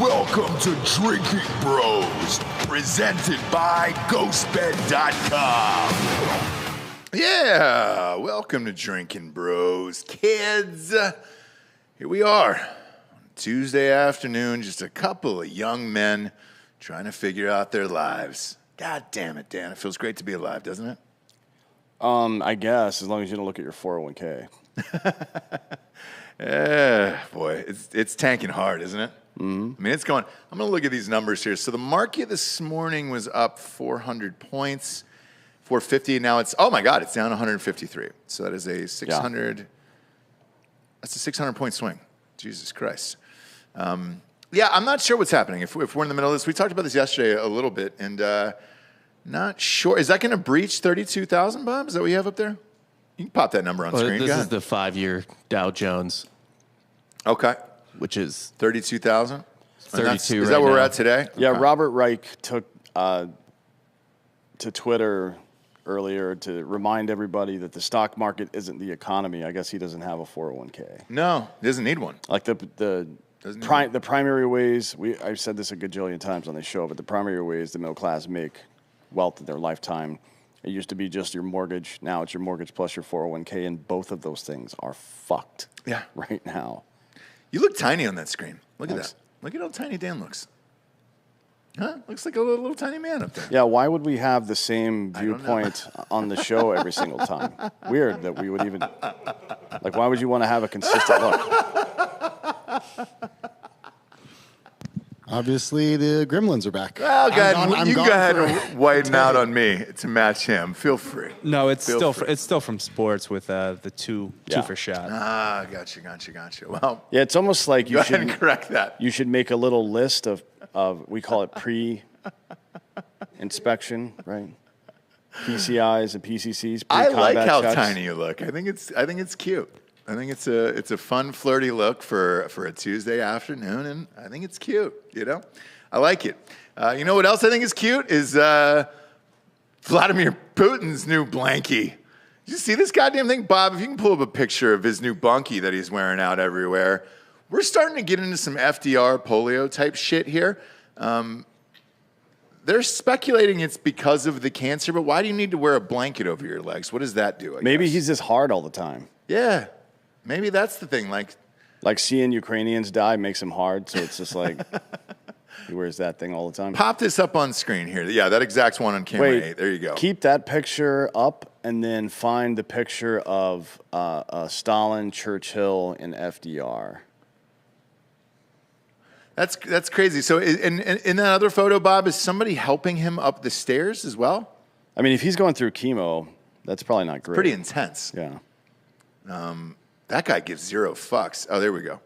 Welcome to Drinking Bros, presented by GhostBed.com. Yeah, welcome to Drinking Bros, kids. Here we are, on Tuesday afternoon, just a couple of young men trying to figure out their lives. God damn it, Dan. It feels great to be alive, doesn't it? I guess, as long as you don't look at your 401k. Boy, it's tanking hard, isn't it? Mm-hmm. I mean, it's going. I'm going to look at these numbers here. So the market this morning was up 400 points, 450. Now it's, oh my God, it's down 153. So that is a 600. Yeah. That's a 600-point swing. Jesus Christ. Yeah, I'm not sure what's happening. If we're in the middle of this, we talked about this yesterday a little bit, and not sure. Is that going to breach 32,000, Bob? Is that what you have up there? You can pop that number on screen. This is the 5-year Dow Jones. Okay. Which is 32,000? 32 Is that where we're at today? Yeah, Okay. Robert Reich took to Twitter earlier to remind everybody that the stock market isn't the economy. I guess he doesn't have a 401k. No, he doesn't need one. Like the primary ways, I've said this a gajillion times on this show, but the primary ways the middle class make wealth in their lifetime, it used to be just your mortgage. Now it's your mortgage plus your 401k, and both of those things are fucked right now. You look tiny on that screen. Look at that. Look at how tiny Dan looks. Huh? Looks like a little tiny man up there. Yeah, why would we have the same viewpoint on the show every single time? Weird that we would even... Like, why would you want to have a consistent look? Obviously, the gremlins are back. Well, go ahead and widen out on me to match him. Feel free. No, it's still from sports with the two for shot. Ah, gotcha. Well, yeah, it's almost like you go should ahead and correct that. You should make a little list of we call it pre-inspection, right? PCIs and PCCs. I like how checks. tiny you look. I think it's cute. I think it's a fun, flirty look for a Tuesday afternoon, and I think it's cute. You know, I like it. You know what else I think is cute is Vladimir Putin's new Blankie. Did you see this goddamn thing, Bob? If you can pull up a picture of his new bunkie that he's wearing out everywhere, we're starting to get into some FDR polio type shit here. They're speculating it's because of the cancer, but why do you need to wear a blanket over your legs? What does that do? Maybe he's just hard all the time. Yeah. Maybe that's the thing. Like seeing Ukrainians die makes him hard, so it's just like he wears that thing all the time. Pop this up on screen here. Yeah, that exact one on camera 8. There you go. Keep that picture up and then find the picture of Stalin, Churchill, and FDR. That's crazy. So in that other photo, Bob, is somebody helping him up the stairs as well? I mean, if he's going through chemo, that's probably not great. Pretty intense. Yeah. That guy gives zero fucks. Oh, there we go.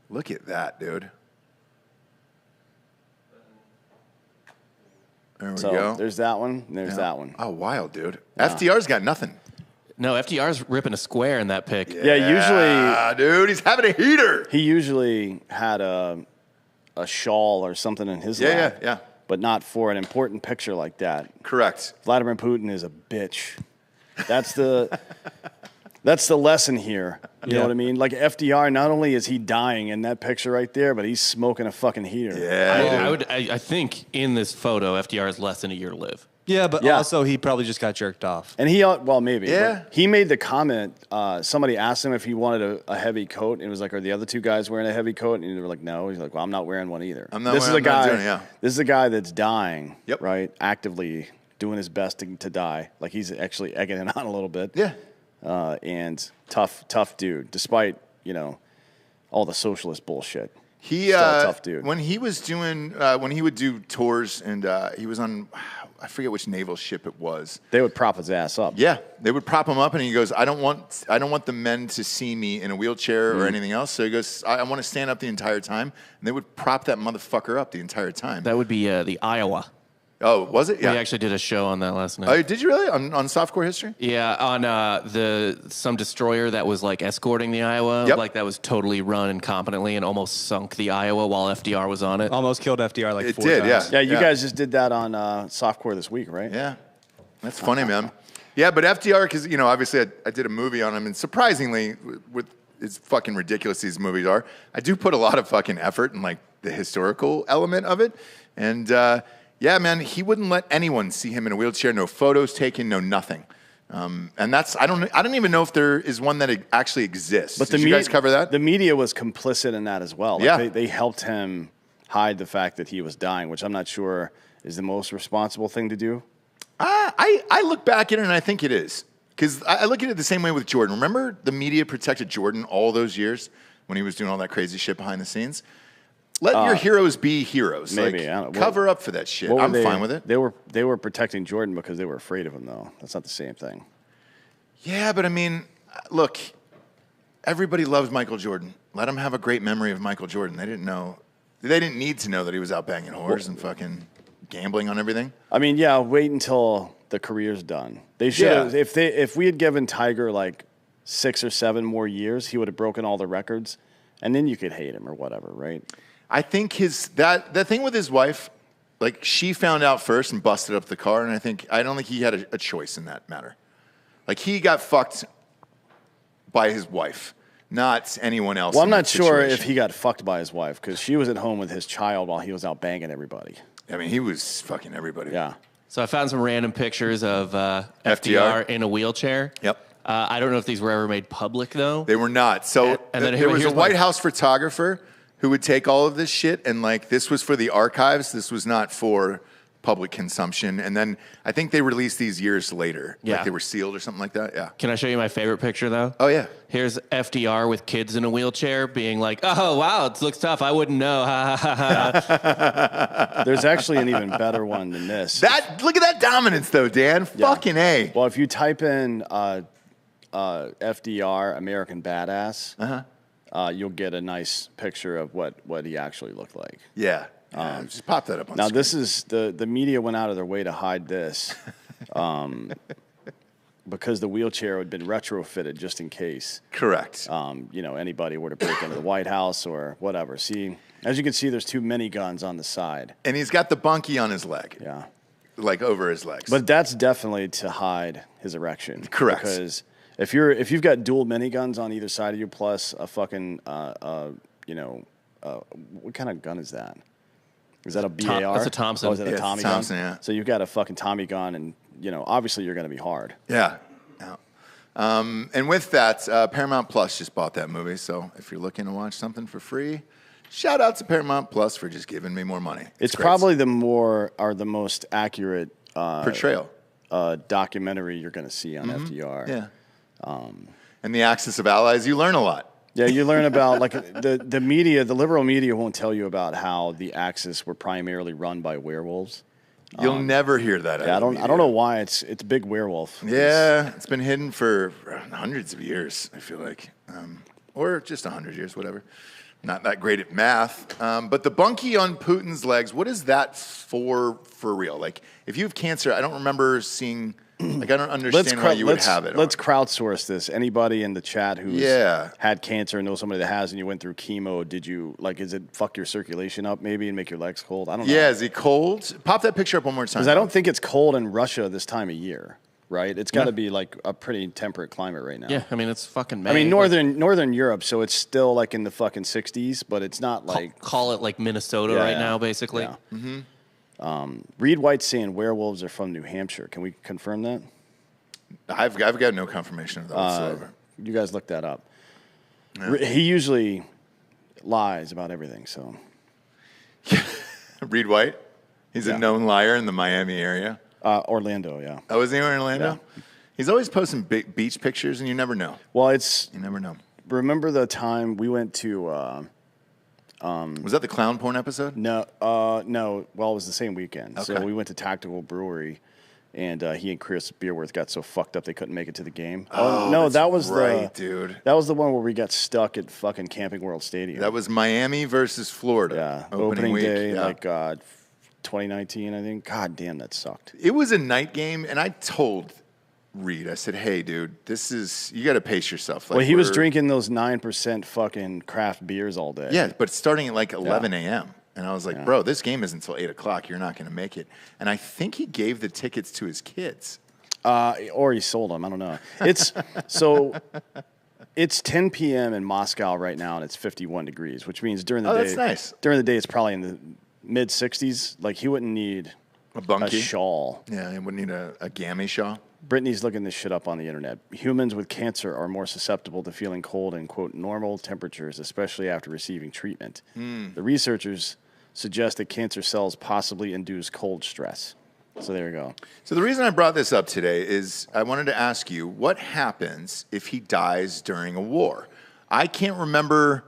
Look at that, dude. There we go. There's that one. And there's that one. Oh, wild, dude. Yeah. FDR's got nothing. No, FDR's ripping a square in that pic. Yeah, usually... dude, he's having a heater. He usually had a shawl or something in his lap. Yeah. But not for an important picture like that. Correct. Vladimir Putin is a bitch. That's the... That's the lesson here. You know what I mean? Like FDR, not only is he dying in that picture right there, but he's smoking a fucking heater. Yeah. I think in this photo, FDR has less than a year to live. Yeah, but also he probably just got jerked off. And maybe. Yeah. He made the comment, somebody asked him if he wanted a heavy coat, and it was like, are the other two guys wearing a heavy coat? And they were like, no. He's like, well, I'm not wearing one either. This is a guy that's dying, right? Actively doing his best to die. Like he's actually egging it on a little bit. Yeah. And tough dude, despite, all the socialist bullshit. Still a tough dude. When he was doing, when he would do tours and he was on, I forget which naval ship it was. They would prop his ass up. Yeah, they would prop him up, and he goes, I don't want the men to see me in a wheelchair or anything else. So he goes, I want to stand up the entire time. And they would prop that motherfucker up the entire time. That would be the Iowa. Oh, was it? Yeah. We actually did a show on that last night. Oh, did you really? On Softcore History? Yeah, on some destroyer that was like escorting the Iowa, like that was totally run incompetently and almost sunk the Iowa while FDR was on it. Almost killed FDR like 4 times. Yeah, you guys just did that on Softcore this week, right? Yeah. That's funny, man. Yeah, but FDR, because, obviously I did a movie on him, and surprisingly, with as fucking ridiculous these movies are, I do put a lot of fucking effort and, the historical element of it. And yeah, man, he wouldn't let anyone see him in a wheelchair. No photos taken, no nothing. And that's I don't even know if there is one that actually exists. But did you guys cover that? The media was complicit in that as well. Like they helped him hide the fact that he was dying, which I'm not sure is the most responsible thing to do. I look back at it and I think it is. Because I look at it the same way with Jordan. Remember the media protected Jordan all those years when he was doing all that crazy shit behind the scenes? Let your heroes be heroes. Maybe. Like, cover up for that shit. I'm fine with it. They were protecting Jordan because they were afraid of him, though. That's not the same thing. Yeah, but I mean, look, everybody loves Michael Jordan. Let them have a great memory of Michael Jordan. They didn't need to know that he was out banging whores and fucking gambling on everything. I mean, yeah, wait until the career's done. They should have, if we had given Tiger like 6 or 7 more years, he would have broken all the records, and then you could hate him or whatever, right? I think the thing with his wife, like she found out first and busted up the car, and I don't think he had a choice in that matter. Like he got fucked by his wife, not anyone else. Well, I'm not sure if he got fucked by his wife because she was at home with his child while he was out banging everybody. I mean, he was fucking everybody. Yeah. So I found some random pictures of FDR in a wheelchair. Yep. I don't know if these were ever made public, though. They were not. So there was a White House photographer who would take all of this shit, and like this was for the archives. This was not for public consumption. And then I think they released these years later. Yeah. Like they were sealed or something like that. Yeah. Can I show you my favorite picture, though? Oh, yeah. Here's FDR with kids in a wheelchair being like, oh, wow, it looks tough. I wouldn't know. Ha, ha, ha, ha. There's actually an even better one than this. Look at that dominance, though, Dan. Yeah. Fucking A. Well, if you type in FDR, American Badass, you'll get a nice picture of what he actually looked like. Yeah. Just pop that up on now, screen. this is the media went out of their way to hide this because the wheelchair had been retrofitted just in case. Correct. Anybody were to break into the White House or whatever. See, as you can see, there's 2 miniguns on the side. And he's got the bunkie on his leg. Yeah. Like over his legs. But that's definitely to hide his erection. Correct. Because if you've got dual miniguns on either side of you plus a fucking, what kind of gun is that? Is that a BAR? That's a Thompson. Oh, is that a Tommy gun? Thompson, yeah. So you've got a fucking Tommy gun, and obviously you're going to be hard. Yeah. And with that, Paramount Plus just bought that movie. So if you're looking to watch something for free, shout out to Paramount Plus for just giving me more money. It's probably the most accurate portrayal documentary you're going to see on FDR. Yeah. And the Axis of Allies, you learn a lot. Yeah, you learn about like the media, the liberal media won't tell you about how the Axis were primarily run by werewolves. You'll never hear that. Yeah, I don't know why it's big werewolf. Yeah, it's been hidden for hundreds of years. I feel like, or just 100 years, whatever. Not that great at math. But the bunkie on Putin's legs, what is that for real? Like, if you have cancer, I don't remember seeing. Like, I don't understand why you would have it. Let's crowdsource this. Anybody in the chat who's had cancer and knows somebody that has, and you went through chemo, is it fuck your circulation up maybe and make your legs cold? I don't know. Yeah, is he cold? Pop that picture up one more time. Because I don't think it's cold in Russia this time of year, right? It's got to be like a pretty temperate climate right now. Yeah, I mean, it's fucking May. I mean, northern Europe, so it's still like in the fucking 60s, but it's not like... Call it like Minnesota right now, basically. Yeah. Mm-hmm. Reed White's saying werewolves are from New Hampshire. Can we confirm that? I've got no confirmation of that whatsoever. You guys look that up. Yeah. He usually lies about everything, so. Reed White? He's a known liar in the Miami area? Orlando, yeah. Oh, is he in Orlando? Yeah. He's always posting beach pictures, and you never know. Well, you never know. Remember the time we went to... was that the clown porn episode? No. Well, it was the same weekend. Okay. So we went to Tactical Brewery, and he and Chris Beerworth got so fucked up they couldn't make it to the game. Oh, no, that was dude. That was the one where we got stuck at fucking Camping World Stadium. That was Miami versus Florida. Yeah, opening day, 2019, I think. God damn, that sucked. It was a night game, and I told Reed, I said, hey, dude, you got to pace yourself. Like, well, he was drinking those 9% fucking craft beers all day. Yeah, but starting at like 11 a.m. And I was like, bro, this game isn't until 8 o'clock. You're not going to make it. And I think he gave the tickets to his kids. Or he sold them. I don't know. It's so It's 10 p.m. in Moscow right now, and it's 51 degrees, which means during the day. That's nice. During the day, it's probably in the mid 60s. Like he wouldn't need a shawl. Yeah, he wouldn't need a gammy shawl. Brittany's looking this shit up on the internet. Humans with cancer are more susceptible to feeling cold in, quote, normal temperatures, especially after receiving treatment. The researchers suggest that cancer cells possibly induce cold stress. So there you go. So the reason I brought this up today is I wanted to ask you, what happens if he dies during a war? I can't remember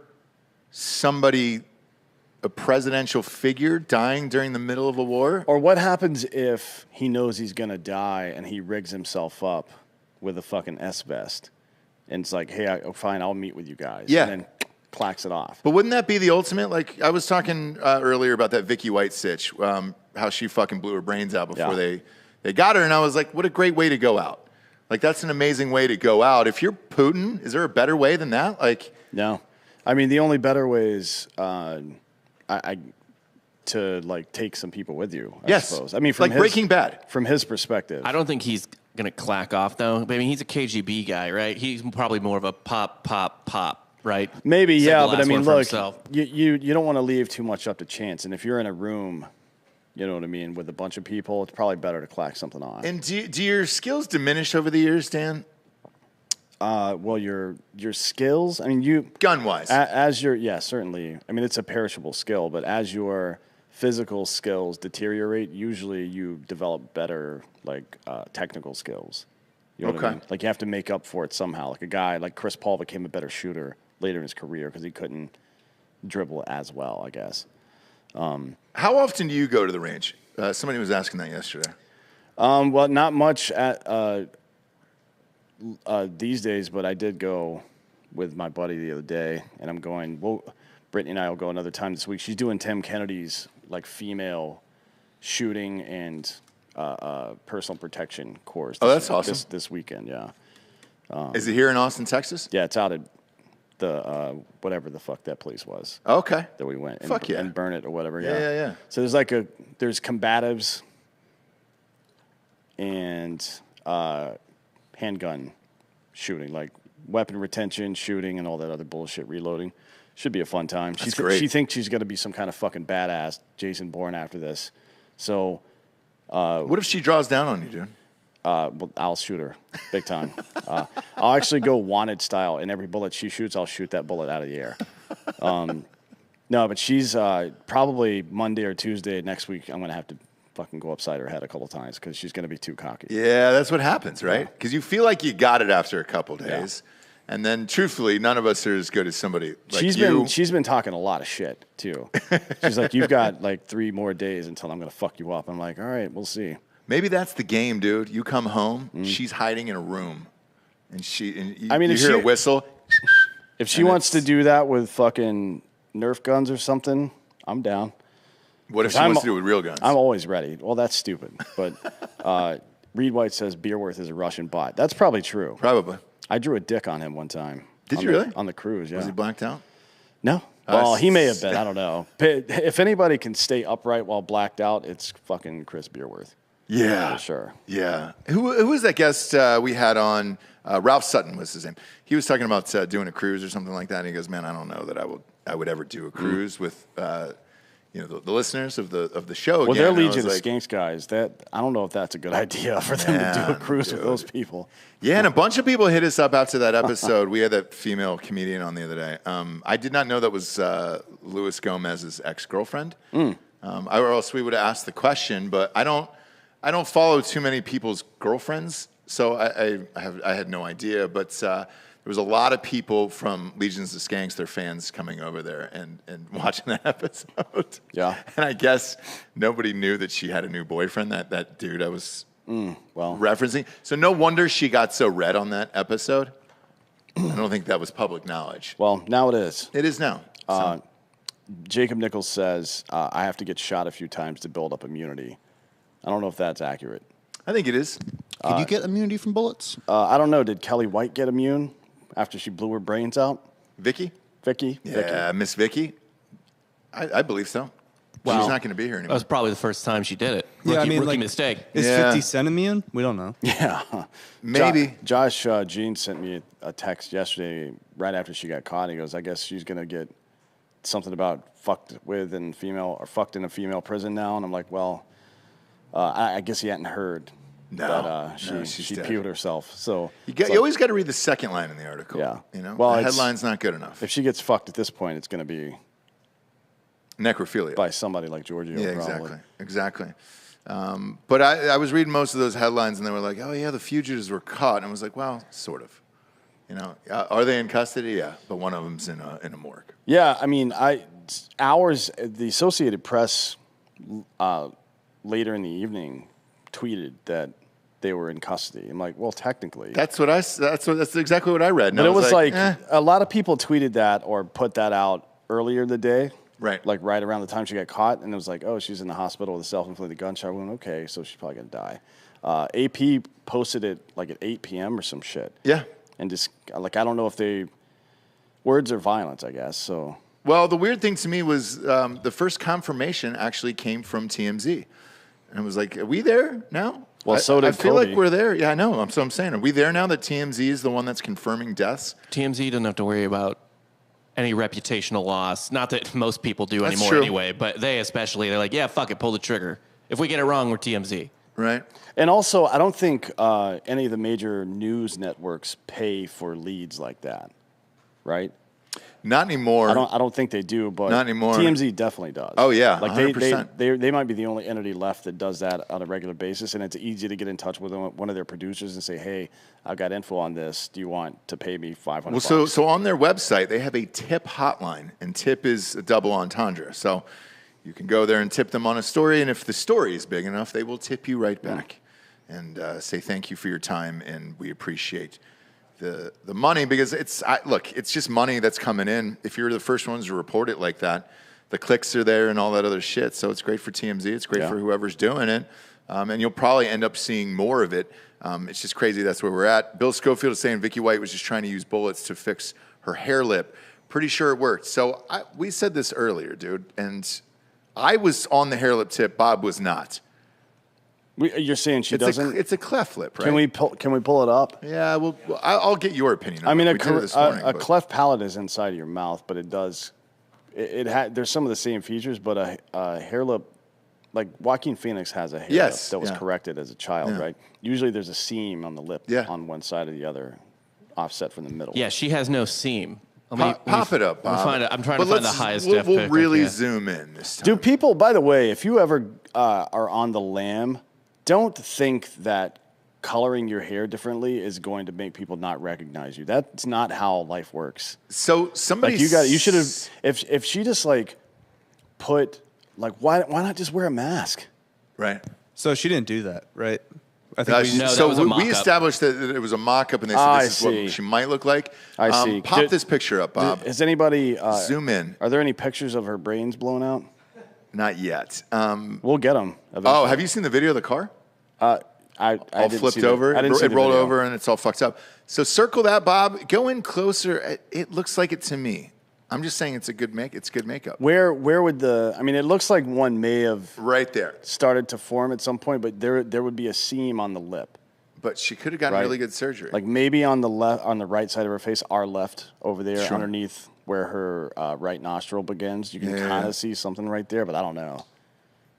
a presidential figure dying during the middle of a war. Or what happens if he knows he's going to die and he rigs himself up with a fucking S-vest? And it's like, hey, fine, I'll meet with you guys. Yeah. And then clacks it off. But wouldn't that be the ultimate? Like, I was talking earlier about that Vicky White sitch, how she fucking blew her brains out before they got her. And I was like, what a great way to go out. Like, that's an amazing way to go out. If you're Putin, is there a better way than that? Like, no. I mean, the only better way is... to like take some people with you, I suppose. I mean, from like Breaking Bad. From his perspective. I don't think he's going to clack off, though. I mean, he's a KGB guy, right? He's probably more of a pop, right? Maybe, yeah, but I mean, look, you don't want to leave too much up to chance. And if you're in a room, you know what I mean, with a bunch of people, it's probably better to clack something off. And do your skills diminish over the years, Dan? Well, your skills, I mean, gun-wise. Certainly. I mean, it's a perishable skill, but as your physical skills deteriorate, usually you develop better, like, technical skills. You know what I mean? Like, you have to make up for it somehow. Like, a guy like Chris Paul became a better shooter later in his career because he couldn't dribble as well, I guess. How often do you go to the range? Somebody was asking that yesterday. Well, not much at... these days, but I did go with my buddy the other day, and I'm going. Well, Brittany and I will go another time this week. She's doing Tim Kennedy's like female shooting and personal protection course. That's awesome. This weekend, yeah. Is it here in Austin, Texas? Yeah, it's out at the whatever the fuck that place was. Okay. That we went. And burn it or whatever. Yeah. So there's combatives and handgun shooting, like weapon retention, shooting, and all that other bullshit, reloading. Should be a fun time. That's great. She thinks she's going to be some kind of fucking badass Jason Bourne after this. So... what if she draws down on you, dude? Well, I'll shoot her big time. I'll actually go wanted style, and every bullet she shoots, I'll shoot that bullet out of the air. No, but she's probably Monday or Tuesday next week, I'm going to have to fucking go upside her head a couple times because she's going to be too cocky. Yeah, that's what happens, right? Because you feel like you got it after a couple days. Yeah. And then, truthfully, none of us are as good as somebody like you. She's been talking a lot of shit, too. She's like, you've got like 3 more days until I'm going to fuck you up. I'm like, all right, we'll see. Maybe that's the game, dude. You come home, she's hiding in a room, and you hear a whistle. If she wants to do that with fucking Nerf guns or something, I'm down. What if she wants to do it with real guns? I'm always ready. Well, that's stupid. But Reed White says Beerworth is a Russian bot. That's probably true. Probably. I drew a dick on him one time. Did you really? On the cruise, yeah. Was he blacked out? No. Well, he may have been. I don't know. If anybody can stay upright while blacked out, it's fucking Chris Beerworth. Yeah. For sure. Yeah. Who was that guest we had on? Ralph Sutton was his name. He was talking about doing a cruise or something like that, and he goes, man, I don't know that I would ever do a cruise with the listeners of the show. Well, they're Legion of Skanks guys. I don't know if that's a good idea for them to do a cruise with those people. Yeah, and a bunch of people hit us up after that episode. We had that female comedian on the other day. I did not know that was Luis Gomez's ex-girlfriend. Or else we would have asked the question. But I don't follow too many people's girlfriends, so I had no idea. But there was a lot of people from Legions of Skanks, their fans, coming over there and watching that episode. Yeah. And I guess nobody knew that she had a new boyfriend, that dude I was referencing. So no wonder she got so red on that episode. I don't think that was public knowledge. Well, now it is. It is now. Jacob Nichols says, I have to get shot a few times to build up immunity. I don't know if that's accurate. I think it is. Could you get immunity from bullets? I don't know. Did Kelly White get immune after she blew her brains out? Vicky? Vicky? Yeah, Miss Vicky. I believe so. Well, she's not going to be here anymore. That was probably the first time she did it. Rookie mistake. Is 50 Cent immune? We don't know. Yeah. Maybe. Josh Jean sent me a text yesterday right after she got caught. He goes, I guess she's going to get something about fucked in a female prison now. And I'm like, well, I guess he hadn't heard. No, she peeled herself. So you always got to read the second line in the article. Yeah. The headline's not good enough. If she gets fucked at this point, it's going to be necrophilia by somebody like Giorgio. Yeah, probably. Exactly. But I was reading most of those headlines, and they were like, "Oh yeah, the fugitives were caught," and I was like, "Well, sort of." Are they in custody? Yeah, but one of them's in a morgue. Yeah, I mean, the Associated Press later in the evening tweeted that they were in custody. I'm like, well, technically, that's exactly what I read. But it was like a lot of people tweeted that or put that out earlier in the day. Right. Like right around the time she got caught, and it was like, oh, she's in the hospital with a self-inflicted gunshot wound. Okay, so she's probably going to die. AP posted it like at 8 p.m. or some shit. Yeah. And just, like, I don't know if words are violence, I guess, so. Well, the weird thing to me was the first confirmation actually came from TMZ. And I was like, are we there now? Well, so did I feel Cody. like we're there. Yeah, I know. So I'm saying, are we there now that TMZ is the one that's confirming deaths? TMZ doesn't have to worry about any reputational loss. Not that most people do That's anymore true. anyway, but they especially, they're like, yeah, fuck it, pull the trigger. If we get it wrong, we're TMZ. Right. And also, I don't think any of the major news networks pay for leads like that, right? Not anymore. I don't think they do, but not anymore. TMZ definitely does. Oh yeah, like 100%. they might be the only entity left that does that on a regular basis, and it's easy to get in touch with one of their producers and say, "Hey, I've got info on this. Do you want to pay me $500?" Well, so on their website they have a tip hotline, and tip is a double entendre. So you can go there and tip them on a story, and if the story is big enough, they will tip you right back and say thank you for your time, and we appreciate the money, because it's just money that's coming in. If you're the first ones to report it like that, the clicks are there and all that other shit. So it's great for TMZ. It's great for whoever's doing it. And you'll probably end up seeing more of it. It's just crazy that's where we're at. Bill Schofield is saying Vicky White was just trying to use bullets to fix her hair lip. Pretty sure it worked. So we said this earlier, dude. And I was on the hair lip tip. Bob was not. You're saying she doesn't? It's a cleft lip, right? Can we pull it up? Yeah, well, I'll get your opinion. I mean, a cleft palate is inside of your mouth, but it does. There's some of the same features, but a hair lip, like Joaquin Phoenix has a hair lip that was corrected as a child, right? Usually there's a seam on the lip on one side or the other, offset from the middle. Yeah, she has no seam. Pop it up, Bob. I'm trying to find the highest def We'll pic really zoom in this time. Do people, by the way, if you ever are on the lam, don't think that coloring your hair differently is going to make people not recognize you. That's not how life works. So somebody, you should have. If she just put why not just wear a mask? Right. So she didn't do that, right? I think we established that it was a mock-up, and they said this is what she might look like. I see. Pop this picture up, Bob. Has anybody zoom in? Are there any pictures of her brains blown out? Not yet. We'll get them. Oh, have you seen the video of the car? I all flipped over. It rolled over and it's all fucked up. So circle that, Bob. Go in closer. It looks like it to me. I'm just saying it's good makeup. Where would it looks like one may have right there started to form at some point, but there would be a seam on the lip. But she could have gotten really good surgery. Like maybe on the right side of her face, our left over there, underneath where her right nostril begins. You can kind of see something right there, but I don't know.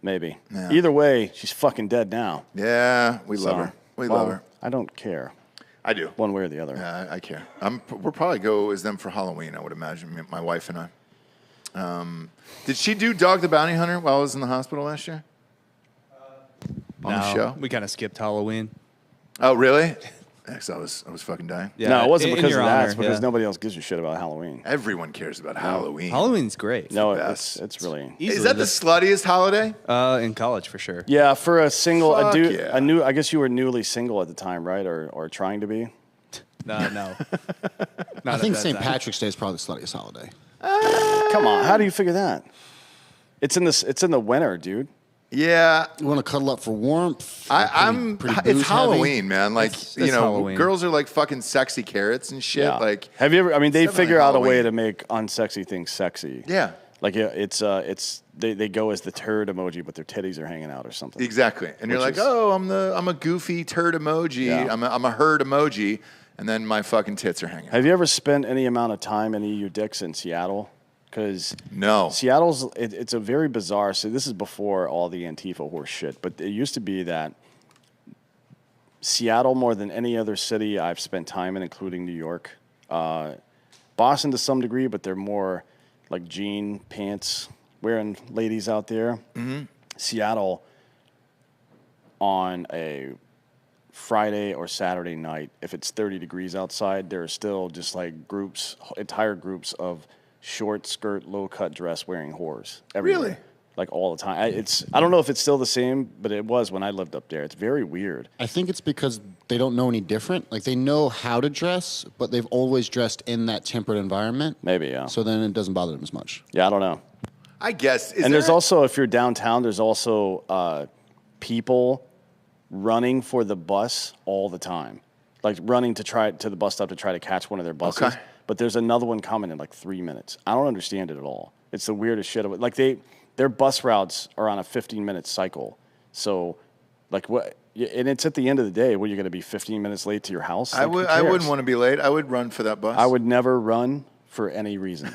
Maybe. Yeah. Either way, she's fucking dead now. Yeah, we love her. We love her. I don't care. I do. One way or the other. Yeah, I care. We'll probably go as them for Halloween, I would imagine, my wife and I. Did she do Dog the Bounty Hunter while I was in the hospital last year? On the show? We kind of skipped Halloween. Oh, really? Because I was fucking dying. Yeah, no, it wasn't because of that. It's because nobody else gives a shit about Halloween. Everyone cares about Halloween. Halloween's great. No, it's really. Is that the sluttiest holiday? In college, for sure. Yeah, for a single, I guess you were newly single at the time, right? Or trying to be? No. I think St. Patrick's Day is probably the sluttiest holiday. Come on, how do you figure that? It's in the winter, dude. Yeah, you want to cuddle up for warmth. It's Halloween, man. Like it's Halloween. Girls are like fucking sexy carrots and shit. Yeah. Like, have you ever? I mean, they figure out a way to make unsexy things sexy. Yeah. Like they go as the turd emoji, but their titties are hanging out or something. Exactly, and you're like, oh, I'm a goofy turd emoji. Yeah. I'm a herd emoji, and then my fucking tits are hanging out. Have you ever spent any amount of time, any of you dicks, in Seattle? Because no, Seattle's it's a very bizarre. So this is before all the Antifa horse shit, but it used to be that Seattle, more than any other city I've spent time in, including New York, Boston to some degree, but they're more like jean pants wearing ladies out there. Mm-hmm. Seattle, on a Friday or Saturday night, if it's 30 degrees outside, there are still just like entire groups of short skirt, low cut dress wearing whores. Everywhere. Really? Like all the time. I don't know if it's still the same, but it was when I lived up there. It's very weird. I think it's because they don't know any different. Like they know how to dress, but they've always dressed in that temperate environment. Maybe, yeah. So then it doesn't bother them as much. Yeah, I don't know. I guess. There's also, if you're downtown, there's also people running for the bus all the time. Like running to the bus stop to try to catch one of their buses. Okay. But there's another one coming in like 3 minutes. I don't understand it at all. It's the weirdest shit. Like their bus routes are on a 15-minute cycle. So, like what? And it's at the end of the day. What, you're going to be 15 minutes late to your house? Like, I wouldn't want to be late. I would run for that bus. I would never run for any reason.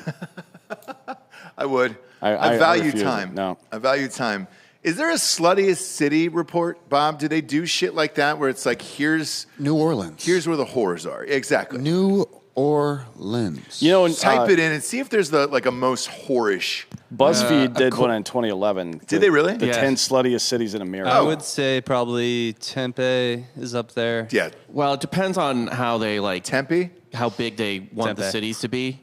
I would. I value time. No, I value time. Is there a sluttiest city report, Bob? Do they do shit like that where it's like, here's New Orleans. Here's where the whores are. Exactly. New Orleans. You know, type it in and see if there's a most whorish. BuzzFeed did one in 2011. Did they really? The 10 sluttiest cities in America. I would say probably Tempe is up there. Yeah. Well, it depends on how they Tempe? How big they want the cities to be.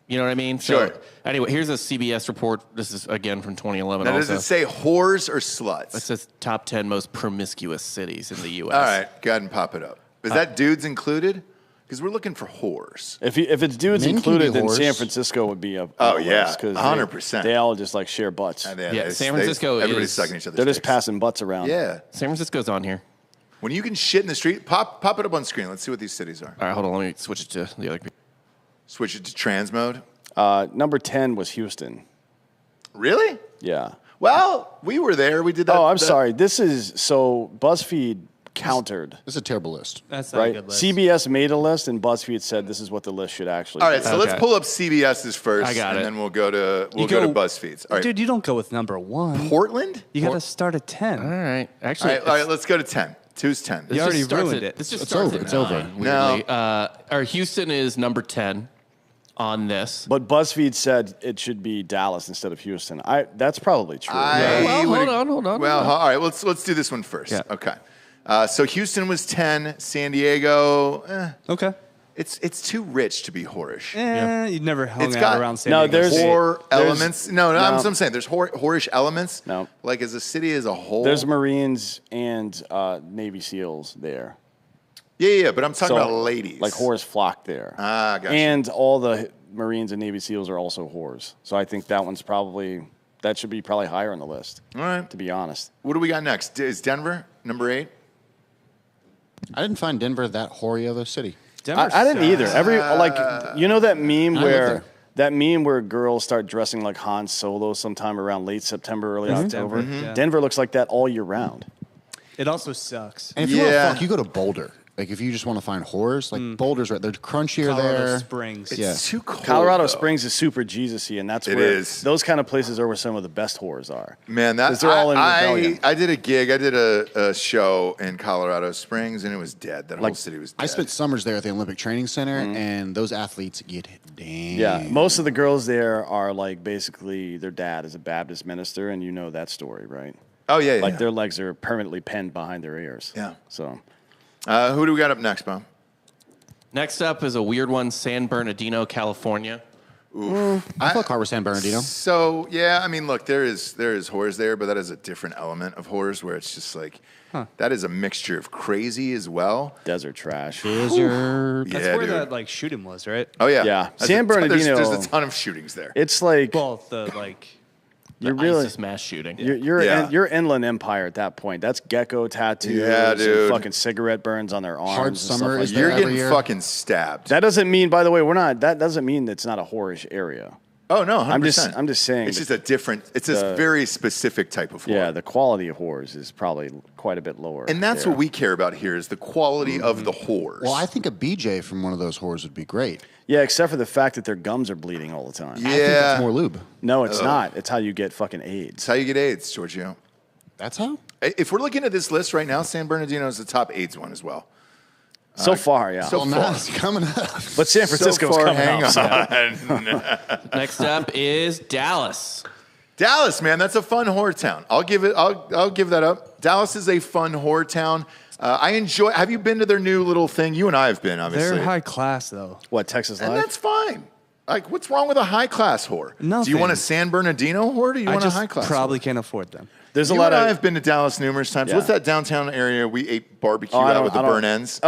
You know what I mean? Sure. So, anyway, here's a CBS report. This is, again, from 2011 now, also. Does it say whores or sluts? It says top 10 most promiscuous cities in the U.S. All right. Go ahead and pop it up. Is that dudes included? Because we're looking for whores. If it's dudes included, then San Francisco would be up. Oh, yeah. 100%. They all just like share butts. Yeah, San Francisco everybody's sucking each other's They're just passing butts around. Yeah. San Francisco's on here. When you can shit in the street, pop it up on screen. Let's see what these cities are. All right, hold on. Let me switch it to the other. Switch it to trans mode. Number 10 was Houston. Really? Yeah. Well, we were there. We did that. Oh, I'm sorry. This is so BuzzFeed countered. This is a terrible list. That's not a good list. CBS made a list, and BuzzFeed said this is what the list should actually be. All right, so let's pull up CBS's first, I got and it. then we'll go to BuzzFeed's. All right. Dude, you don't go with number 1. Portland? You got to start at 10. All right. Actually, all right, let's go to 10. Two's 10. You already ruined it. This just It's starts over. at It's over. 9, weirdly. Our Houston is number 10 on this. But BuzzFeed said it should be Dallas instead of Houston. That's probably true. Well, hold on. Well, all right, let's do this one first. Yeah. Okay. So Houston was 10. San Diego, Okay. It's too rich to be whorish. You've never hung out around San Diego. There's whore elements. No, I'm saying there's whorish elements. No. Like as a city as a whole. There's Marines and Navy SEALs there. Yeah, but I'm talking about ladies. Like whores flock there. Ah, gotcha. And all the Marines and Navy SEAls are also whores. So I think that should be probably higher on the list. All right. To be honest. What do we got next? Is Denver number 8? I didn't find Denver that hoary of a city. I didn't either. That meme where girls start dressing like Han Solo sometime around late September, early October. Mm-hmm. Yeah. Denver looks like that all year round. It also sucks. And if you want to fuck, you go to Boulder. Like if you just want to find whores, like Boulder's right. They're crunchier Colorado there. Springs. It's too cold. Colorado Springs is super Jesus-y, and that's those kind of places are where some of the best whores are. Man, they're all in rebellion. I did a gig. I did a show in Colorado Springs, and it was dead. That whole city was dead. I spent summers there at the Olympic Training Center, and those athletes get damn. Yeah, most of the girls there are like basically their dad is a Baptist minister, and you know that story, right? Oh, yeah. Like their legs are permanently pinned behind their ears. Yeah. So... who do we got up next, Bob? Next up is a weird one, San Bernardino, California. I feel Carver San Bernardino. So, yeah, I mean, look, there is whores there, but that is a different element of whores where it's just like, that is a mixture of crazy as well. Desert trash. Desert. That's where that like shooting was, right? Oh, yeah. Yeah. San Bernardino. There's a ton of shootings there. It's like... Well, the like... You're really ISIS mass shooting. You're Inland Empire at that point. That's gecko tattoos. Yeah, dude. And fucking cigarette burns on their arms. Hard and summer stuff is like You're that. getting fucking stabbed. That doesn't mean, by the way, that doesn't mean it's not a whorish area. Oh no, 100%. I'm just saying. It's just a different. It's a very specific type of whore. Yeah, the quality of whores is probably quite a bit lower. And that's what we care about here is the quality of the whores. Well, I think a BJ from one of those whores would be great. Yeah, except for the fact that their gums are bleeding all the time. Yeah, I think it's more lube. No, it's not. It's how you get fucking AIDS. It's how you get AIDS, Giorgio. That's how. If we're looking at this list right now, San Bernardino is the top AIDS one as well. So far, yeah. So far. It's coming up. But San Francisco's coming up. Next up is Dallas. Dallas, man, that's a fun whore town. I'll give that up. Dallas is a fun whore town. I enjoy. Have you been to their new little thing? You and I have been, obviously. They're high class, though. What, Texas Live? And that's fine. Like, what's wrong with a high class whore? Nothing. Do you want a San Bernardino whore? Or do you want a high class? Probably whore? can't afford them. There's a You lot and of. I have been to Dallas numerous times. Yeah. What's that downtown area we ate barbecue at with the burn ends?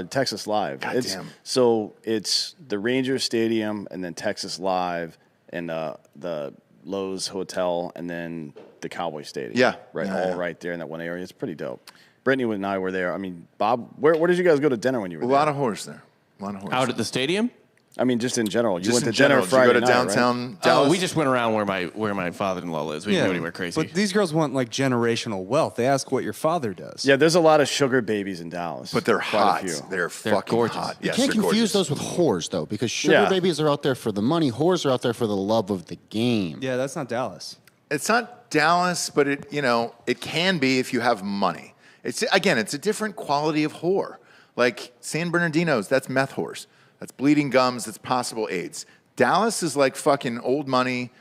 Texas Live. Goddamn. So it's the Rangers Stadium and then Texas Live and the Lowe's Hotel and then the Cowboy Stadium. Yeah. Right, Yeah, all yeah. right there in that one area. It's pretty dope. Brittany and I were there. I mean, Bob, where did you guys go to dinner when you were A there? lot of whores there. A lot of whores. Out at the stadium? I mean, just in general. You Just went in to dinner general. Friday Did you go to night, downtown right? Dallas? Oh, we just went around where my father-in-law lives. We didn't go anywhere crazy. But these girls want like generational wealth. They ask what your father does. Yeah, there's a lot of sugar babies in Dallas. But they're Quite a hot. few. They're fucking gorgeous. hot. You Yes, can't they're confuse gorgeous. those with whores, though, because sugar Yeah. babies are out there for the money. Whores are out there for the love of the game. Yeah, that's not Dallas. It's not Dallas, but it can be if you have money. It's a different quality of whore. Like San Bernardino's, that's meth whores. That's bleeding gums. That's possible AIDS. Dallas is like fucking old money.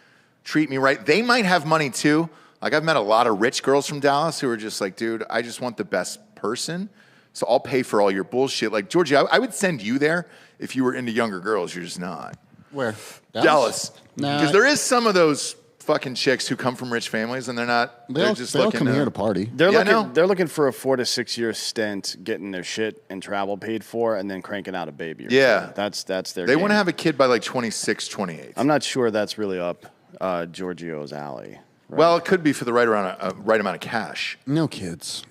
Treat me right. They might have money too. Like I've met a lot of rich girls from Dallas who are just like, dude, I just want the best person, so I'll pay for all your bullshit. Like Georgie, I would send you there if you were into younger girls. You're just not. Where? Dallas. Nah. Because there is some of those fucking chicks who come from rich families and they're not. They're just they all looking come here to party. They're Yeah, I know. they're looking for a 4 to 6 year stint, getting their shit and travel paid for, and then cranking out a baby. Or Yeah. two. that's their. They game. want to have a kid by like 26, 28. I'm not sure that's really up Giorgio's alley. Right? Well, it could be for the right amount of cash. No kids.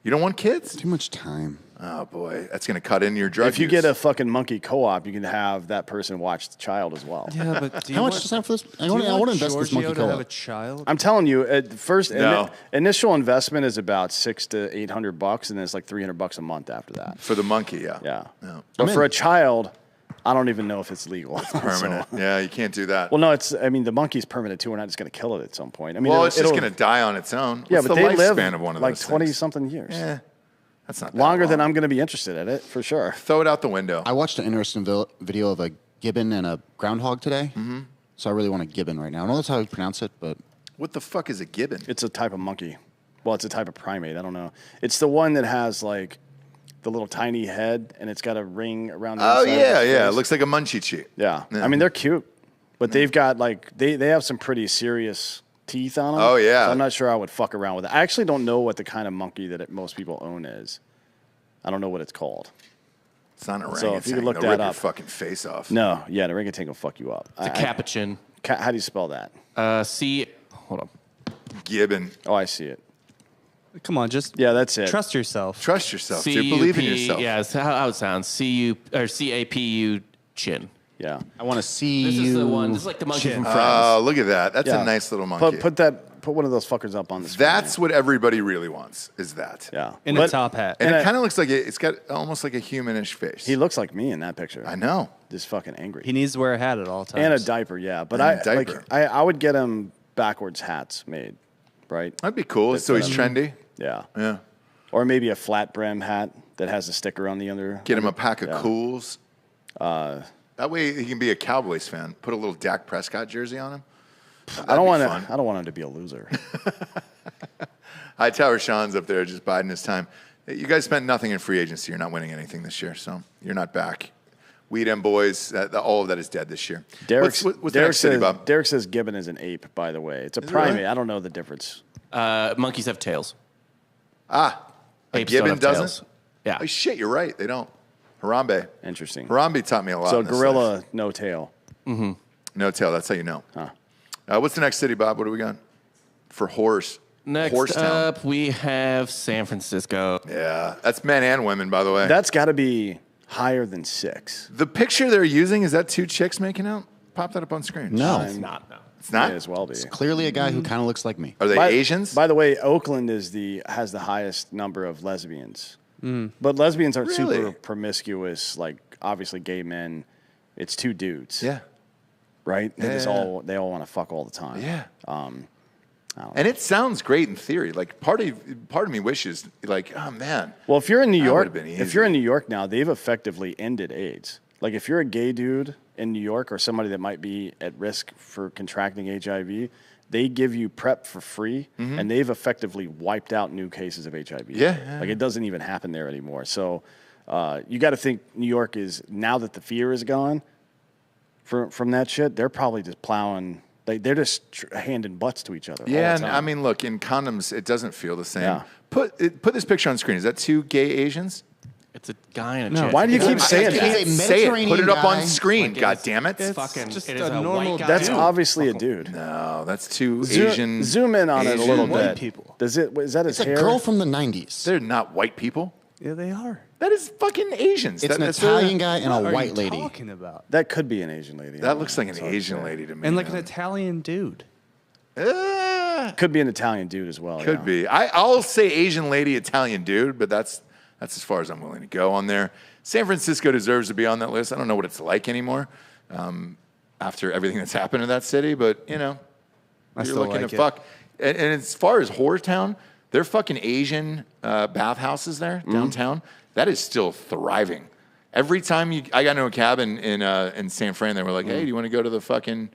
You don't want kids? Too much time. Oh boy, that's gonna cut into your drug if you use. get a fucking monkey co-op, you can have that person watch the child as well. Yeah, but do you How much want, does that for this? I do want you to want invest in this Giorgio monkey to have a co-op. child? I'm telling you, at first No. initial investment is about $600 to $800, and then it's like $300 a month after that. for the monkey, yeah. Yeah, No. but I'm for in. a child, I don't even know if it's legal. Permanent. So- Yeah, you can't do that. well, no, I mean, the monkey's permanent too. We're not just going to kill it at some point. I mean, Well, it's just it'll- gonna die on its own. Yeah, What's but the they live lifespan of one of like those 20 things? something years. Yeah, that's not that Longer than long. I'm going to be interested in it for sure. Throw it out the window. I watched an interesting video of a gibbon and a groundhog today. Mm-hmm. So I really want a gibbon right now. I don't know that's how you pronounce it, but What the fuck is a gibbon? It's a type of monkey. Well, it's a type of primate. I don't know. It's the one that has like the little tiny head and it's got a ring around the Oh inside of yeah, its yeah. It face. looks like a munchie cheek. Yeah. Yeah. I mean, they're cute, but they've got like, they have some pretty serious teeth on them. Oh, yeah. So I'm not sure I would fuck around with it. I actually don't know what the kind of monkey that most people own is. I don't know what it's called. It's not an orangutan. So if you could look They'll that rip your up. fucking face off. No, yeah, the orangutan will fuck you up. It's a capuchin. How do you spell that? Hold on. Gibbon. Oh, I see it. Come on, just Yeah, that's it. trust yourself. Trust yourself, dude. Believe in yourself. Yeah, it's how it sounds. CAPU chin. Yeah. I want to see This you. is the one. This is like the monkey Chin. from Friends. Oh, look at that. That's Yeah. a nice little monkey. Put one of those fuckers up on the screen. That's what everybody really wants, is that. yeah. In But a top hat. And And it I- kind of looks like it's got almost like a humanish face. He looks like me in that picture. I know. Just fucking angry. He needs to wear a hat at all times. And a diaper, yeah. But And a I diaper. I would get him backwards hats made, right? That'd be cool. So he's trendy. Yeah. Yeah. Or maybe a flat brim hat that has a sticker on the under. Get him a pack of Yeah. Cools. That way he can be a Cowboys fan. Put a little Dak Prescott jersey on him. I don't want fun. to. I don't want him to be a loser. Hightower Sean's up there just biding his time. Hey, you guys spent nothing in free agency. You're not winning anything this year, so you're not back. Weed and boys, all of that is dead this year. What's the Derek next city, says, Bob? Derek says Gibbon is an ape. By the way, it's a Is it primate. really? I don't know the difference. Monkeys have tails. A Apes gibbon don't have doesn't? tails. Yeah. Oh, shit, you're right. They don't. Harambe. Interesting. Harambe taught me a lot. So in this gorilla, life. no tail. No tail. That's how you know. Huh. What's the next city, Bob? What do we got? For horse. Next Horse town. up, we have San Francisco. Yeah. That's men and women, by the way. That's got to be higher than 6. The picture they're using, is that two chicks making out? pop that up on screen. No. It's not. No. It's not? May as well be. It's clearly a guy who kind of looks like me. Are they Asians? By the way, Oakland has the highest number of lesbians. But lesbians aren't super promiscuous, like obviously gay men. It's 2 dudes. Yeah. Right? They all want to fuck all the time. Yeah. And it sounds great in theory. Like part of me wishes, like, oh man. Well, if you're in New York now, they've effectively ended AIDS. Like if you're a gay dude in New York or somebody that might be at risk for contracting HIV, they give you PrEP for free, and they've effectively wiped out new cases of HIV. Yeah. Like it doesn't even happen there anymore. So you got to think New York is, now that the fear is gone from that shit, they're probably just plowing. They're just handing butts to each other. Yeah, all the time. and I mean, look, in condoms, it doesn't feel the same. Yeah. Put this picture on screen. Is that 2 gay Asians? It's a guy and a chick. Why do you keep saying that? Say it. Put it up on screen. Like God damn it! It's fucking just it is a a normal white guy. That's dude. obviously a dude. No, that's 2 Asian. Zoom in on it a little white bit. people. Is that his It's hair? a girl from the 90s. They're not white people. Yeah, they are. That is fucking Asians. It's an Italian guy and a white lady. What are you talking about? That could be an Asian lady. That looks like an Asian lady to me. And like an man. Italian dude. Could be an Italian dude as well. Could be. I'll say Asian lady, Italian dude, but that's as far as I'm willing to go on there. San Francisco deserves to be on that list. I don't know what it's like anymore after everything that's happened in that city, but you know, you're still looking like to it. fuck. And as far as Whore Town, they're fucking Asian bathhouses there downtown. That is still thriving. Every time I got into a cab in San Fran, they were like, "Hey, do you want to go to the fucking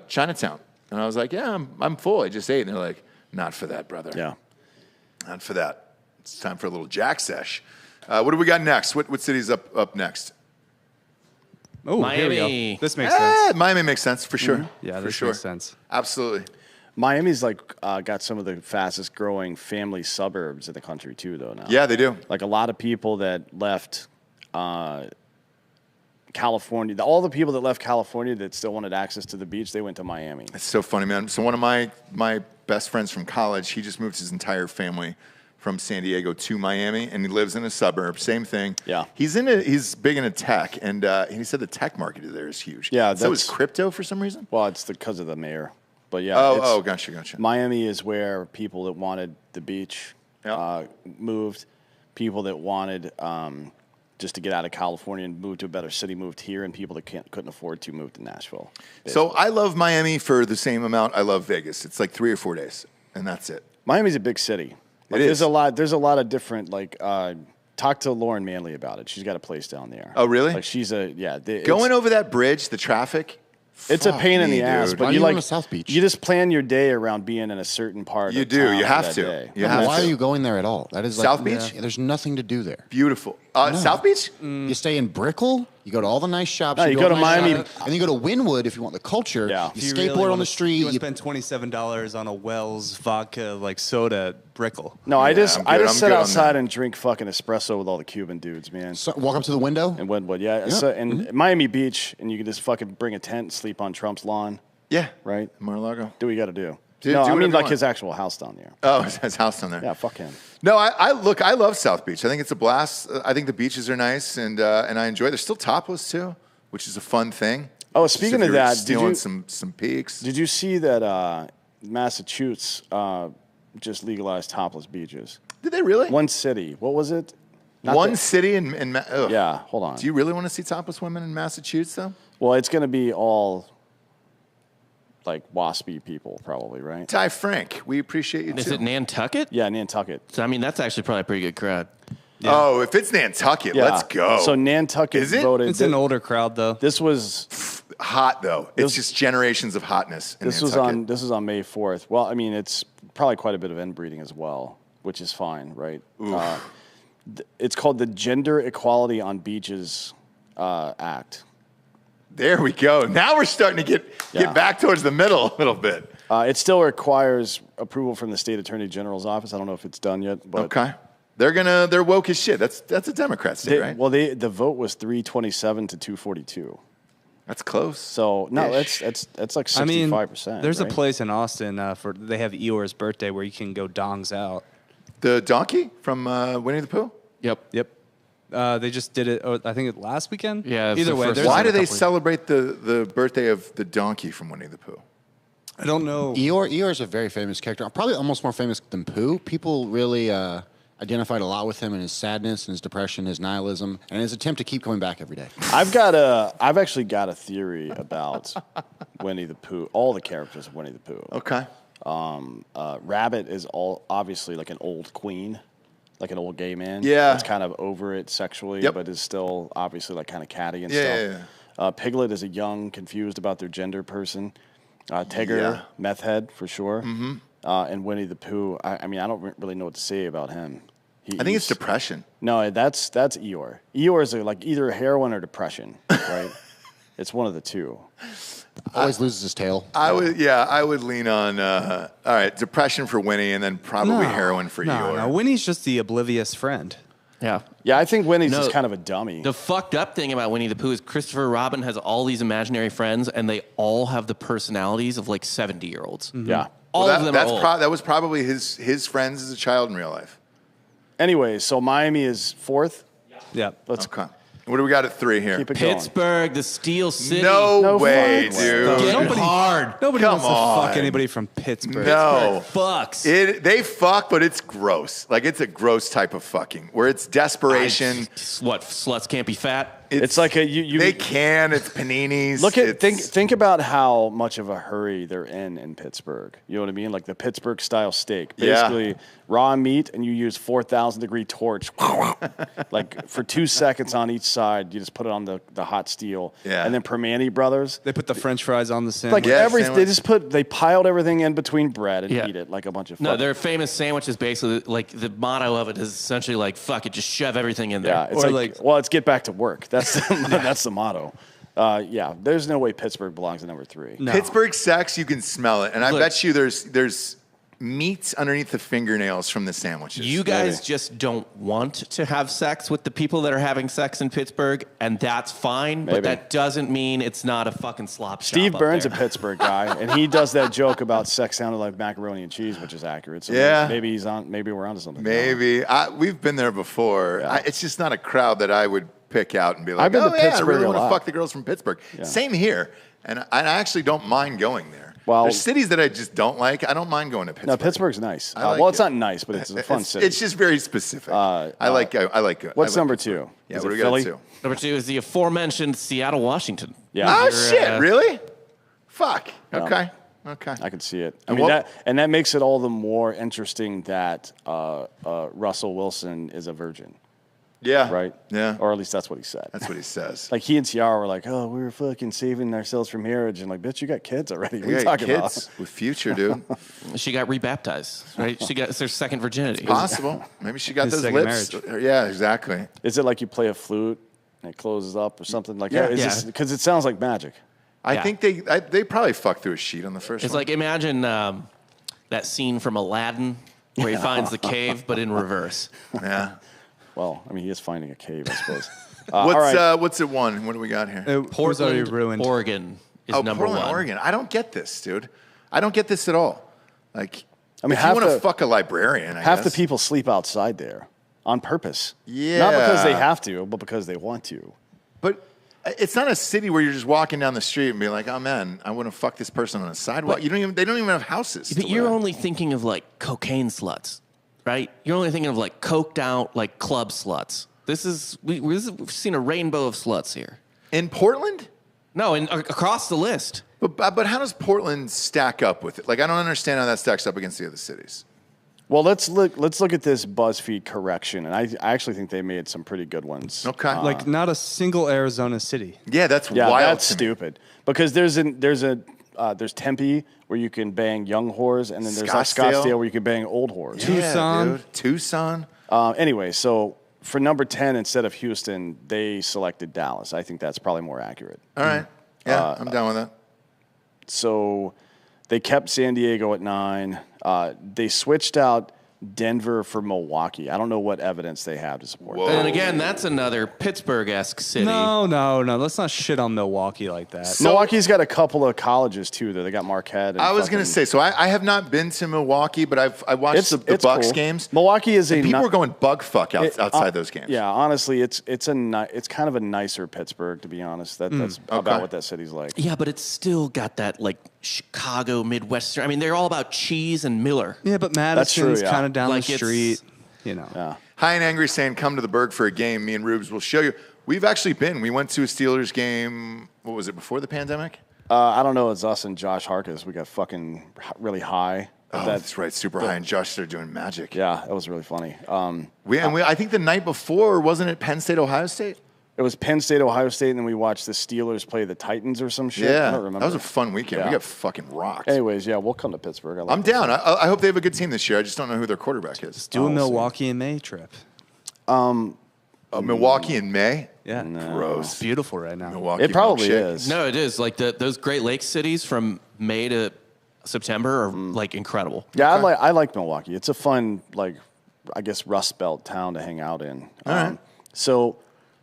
Chinatown?" And I was like, "Yeah, I'm full. I just ate." And they're like, "Not for that, brother. Yeah. Not for that. It's time for a little Jack sesh." What do we got next? What city's up next? Oh, here we Miami. go. This makes sense. Miami makes sense for sure. Yeah, for this sure. makes sense. Absolutely. Miami's got some of the fastest growing family suburbs in the country too, though. Now. Yeah, they do. Like a lot of people that left California, all the people that left California that still wanted access to the beach, they went to Miami. It's so funny, man. So one of my best friends from college, he just moved his entire family from San Diego to Miami, and he lives in a suburb. Same thing. Yeah. He's big into tech, and he said the tech market there is huge. Yeah, So is crypto for some reason? Well, it's because of the mayor. But yeah. Gotcha. Miami is where people that wanted the beach moved. People that wanted just to get out of California and move to a better city moved here, and people that couldn't afford to moved to Nashville. Basically. So I love Miami for the same amount I love Vegas. It's like 3 or 4 days, and that's it. Miami's a big city. Like, It is. There's a lot of different talk to Lauren Manley about it. She's got a place down there. Oh, really? Like she's Going over that bridge, the traffic. It's a pain in me, the ass, dude. but Why do you you like go to South Beach? You just plan your day around being in a certain part. You of do. town You have that to. day. You have Why to. are you going there at all? That is like South Beach? There's nothing to do there. Beautiful. South Beach? You stay in Brickell. You go to all the nice shops. No, you go to nice Miami. shops, and you go to Wynwood if you want the culture. Yeah. You skateboard on the street. You spend $27 on a Wells vodka soda at Brickell. No, I just I'm good sit on outside that. and drink fucking espresso with all the Cuban dudes, man. So, walk up to the window. And Wynwood, yeah. So, and Miami Beach, and you can just fucking bring a tent and sleep on Trump's lawn, Yeah. right? Mar-a-Lago. Do what you got to do. Do No, I whatever mean you like want. his actual house down there. Oh, his house down there. Yeah, fuck him. No, I love South Beach. I think it's a blast. I think the beaches are nice, and I enjoy it. They're still topless too, which is a fun thing. Oh, Just speaking if of you're that, stealing some peaks. Did you see that Massachusetts just legalized topless beaches? Did they really? One city. What was it? One city in ugh. Yeah, hold on. Do you really want to see topless women in Massachusetts though? Well, it's going to be all like waspy people, probably, right? Ty Frank, we appreciate you Is too. it Nantucket? Yeah, Nantucket. So I mean, that's actually probably a pretty good crowd. Oh, if it's Nantucket, Yeah. let's go. So Nantucket Is it? voted. It's an older crowd, though. This was Hot though. It's just generations of hotness. In this was Nantucket. on May 4th. Well, I mean, it's probably quite a bit of inbreeding as well, which is fine, right? It's called the Gender Equality on Beaches Act. There we go. Now we're starting to get back towards the middle a little bit. It still requires approval from the state attorney general's office. I don't know if it's done yet, but Okay. They're woke as shit. That's a Democrat state, right? Well, the vote was 327 to 242. That's close. So no, Ish. that's like 65%. I mean, there's right? a place in Austin they have Eeyore's birthday where you can go dongs out. The donkey from Winnie the Pooh? Yep. Yep. They just did it, I think, last weekend? Yeah. Either way. Why do they celebrate the birthday of the donkey from Winnie the Pooh? I don't know. Eeyore is a very famous character. Probably almost more famous than Pooh. People really identified a lot with him and his sadness and his depression, his nihilism, and his attempt to keep coming back every day. I've actually got a theory about Winnie the Pooh, all the characters of Winnie the Pooh. Okay. Rabbit is obviously like an old queen, like an old gay man. Yeah. That's kind of over it sexually, but is still obviously like kind of catty and stuff. Yeah. Piglet is a young, confused about their gender person. Tigger, meth head for sure. Mm-hmm. And Winnie the Pooh, I mean, I don't really know what to say about him. I think it's depression. No, that's Eeyore. Eeyore is like either heroin or depression, right? It's one of the two. Always loses his tail. I would lean on all right, depression for Winnie, and then probably heroin for Eeyore. No, Winnie's just the oblivious friend. Yeah. Yeah, I think Winnie's just kind of a dummy. The fucked up thing about Winnie the Pooh is Christopher Robin has all these imaginary friends, and they all have the personalities of like 70-year-olds. Mm-hmm. Yeah. All of them are old. That was probably his friends as a child in real life. Anyway, so Miami is fourth. Yeah. Let's okay. What do we got at 3 here? Keep it Pittsburgh, the Steel City. No way, dude. Nobody hard. Nobody wants to fuck anybody from Pittsburgh. No. Pittsburgh fucks. They fuck, but it's gross. Like, it's a gross type of fucking, where it's desperation. What, sluts can't be fat? It's like a they can. It's paninis. Think about how much of a hurry they're in Pittsburgh. You know what I mean? Like the Pittsburgh style steak, basically raw meat, and you use 4,000 degree torch, like for 2 seconds on each side. You just put it on the hot steel, and then Permane Brothers. They put the French fries on the sandwich. Like they piled everything in between bread and eat it like a bunch of. No, their famous sandwich is basically like the motto of it is essentially like fuck it, just shove everything in there. Yeah, it's it's get back to work. That's the motto. There's no way Pittsburgh belongs at number 3. No. Pittsburgh sex, you can smell it, and I bet you there's meat underneath the fingernails from the sandwiches. You guys just don't want to have sex with the people that are having sex in Pittsburgh, and that's fine. But that doesn't mean it's not a fucking slop shop. Steve Burns, a Pittsburgh guy, and he does that joke about sex sounding like macaroni and cheese, which is accurate. So maybe he's on. Maybe we're onto something. Maybe we've been there before. Yeah. It's just not a crowd that I would pick out and be like, I've been to Pittsburgh I really want to fuck the girls from Pittsburgh. Yeah. Same here, and I actually don't mind going there. Well, there's cities that I just don't like. I don't mind going to Pittsburgh. No, Pittsburgh's nice. It's not nice, but it's a fun city. It's just very specific. I like it. What's number 2? Yeah, what do we got at 2? Number 2 is the aforementioned Seattle, Washington. Yeah. Oh shit! Really? Fuck. Okay. No. Okay. I can see it. I mean that makes it all the more interesting that Russell Wilson is a virgin. Yeah. Right? Yeah. Or at least that's what he said. That's what he says. Like he and Ciara were like, oh, we were fucking saving ourselves from marriage. And like, bitch, you got kids already. What are you talking about? With Future, dude. She got rebaptized, right? It's her second virginity. It's possible. Maybe she got those lips. Marriage. Yeah, exactly. Is it like you play a flute and it closes up or something like that? Because it sounds like magic. I think they probably fucked through a sheet on the first one. It's like, imagine that scene from Aladdin where he finds the cave, but in reverse. Yeah. Well, I mean, he is finding a cave, I suppose. What's at 1? What do we got here? Portland, Oregon is number 1. Portland, Oregon. I don't get this, dude. I don't get this at all. Like, I mean, if you want to fuck a librarian, half the people sleep outside there on purpose. Yeah. Not because they have to, but because they want to. But it's not a city where you're just walking down the street and being like, oh, man, I want to fuck this person on a sidewalk. They don't even have houses. But you're only thinking of, like, cocaine sluts. Right? You're only thinking of like coked out, like club sluts. We've seen a rainbow of sluts here. In Portland? No, across the list. But how does Portland stack up with it? Like, I don't understand how that stacks up against the other cities. Well, let's look at this BuzzFeed correction, and I actually think they made some pretty good ones. Okay, like not a single Arizona city. Yeah, that's wild. That's stupid because there's Tempe where you can bang young whores, and then there's Scottsdale where you can bang old whores. Yeah, Tucson. Anyway, so for number 10 instead of Houston, they selected Dallas. I think that's probably more accurate. All right. Yeah, I'm down with that. So they kept San Diego at 9. They switched out Denver for Milwaukee. I don't know what evidence they have to support that. And again, that's another Pittsburgh-esque city. No. Let's not shit on Milwaukee like that. So, Milwaukee's got a couple of colleges, too, though. They got Marquette. And I was going to say, so I have not been to Milwaukee, but I watched the Bucks games. Milwaukee is people were going bug fuck outside those games. Yeah, honestly, it's kind of a nicer Pittsburgh, to be honest. That's about what that city's like. Yeah, but it's still got that, like, Chicago, Midwestern. I mean, they're all about cheese and Miller. Yeah, but Madison's kind of down the street, Yeah. High and Angry saying, come to the Berg for a game. Me and Rubes will show you. We've actually been. We went to a Steelers game, what was it, before the pandemic? I don't know. It's us and Josh Harkis. We got fucking really high. That's right, super high. And Josh started doing magic. Yeah, that was really funny. I think the night before, wasn't it Penn State, Ohio State? It was Penn State, Ohio State, and then we watched the Steelers play the Titans or some shit. Yeah, I don't remember. That was a fun weekend. Yeah. We got fucking rocked. Anyways, yeah, we'll come to Pittsburgh. I'm down. I hope they have a good team this year. I just don't know who their quarterback is. Let's do a Milwaukee in May trip. Milwaukee in May? Yeah. Gross. It's beautiful right now. Milwaukee It probably milkshake. is. No, it is. Like, those Great Lakes cities from May to September are, like, incredible. Yeah, I like Milwaukee. It's a fun, like, I guess, Rust Belt town to hang out in. All right. So,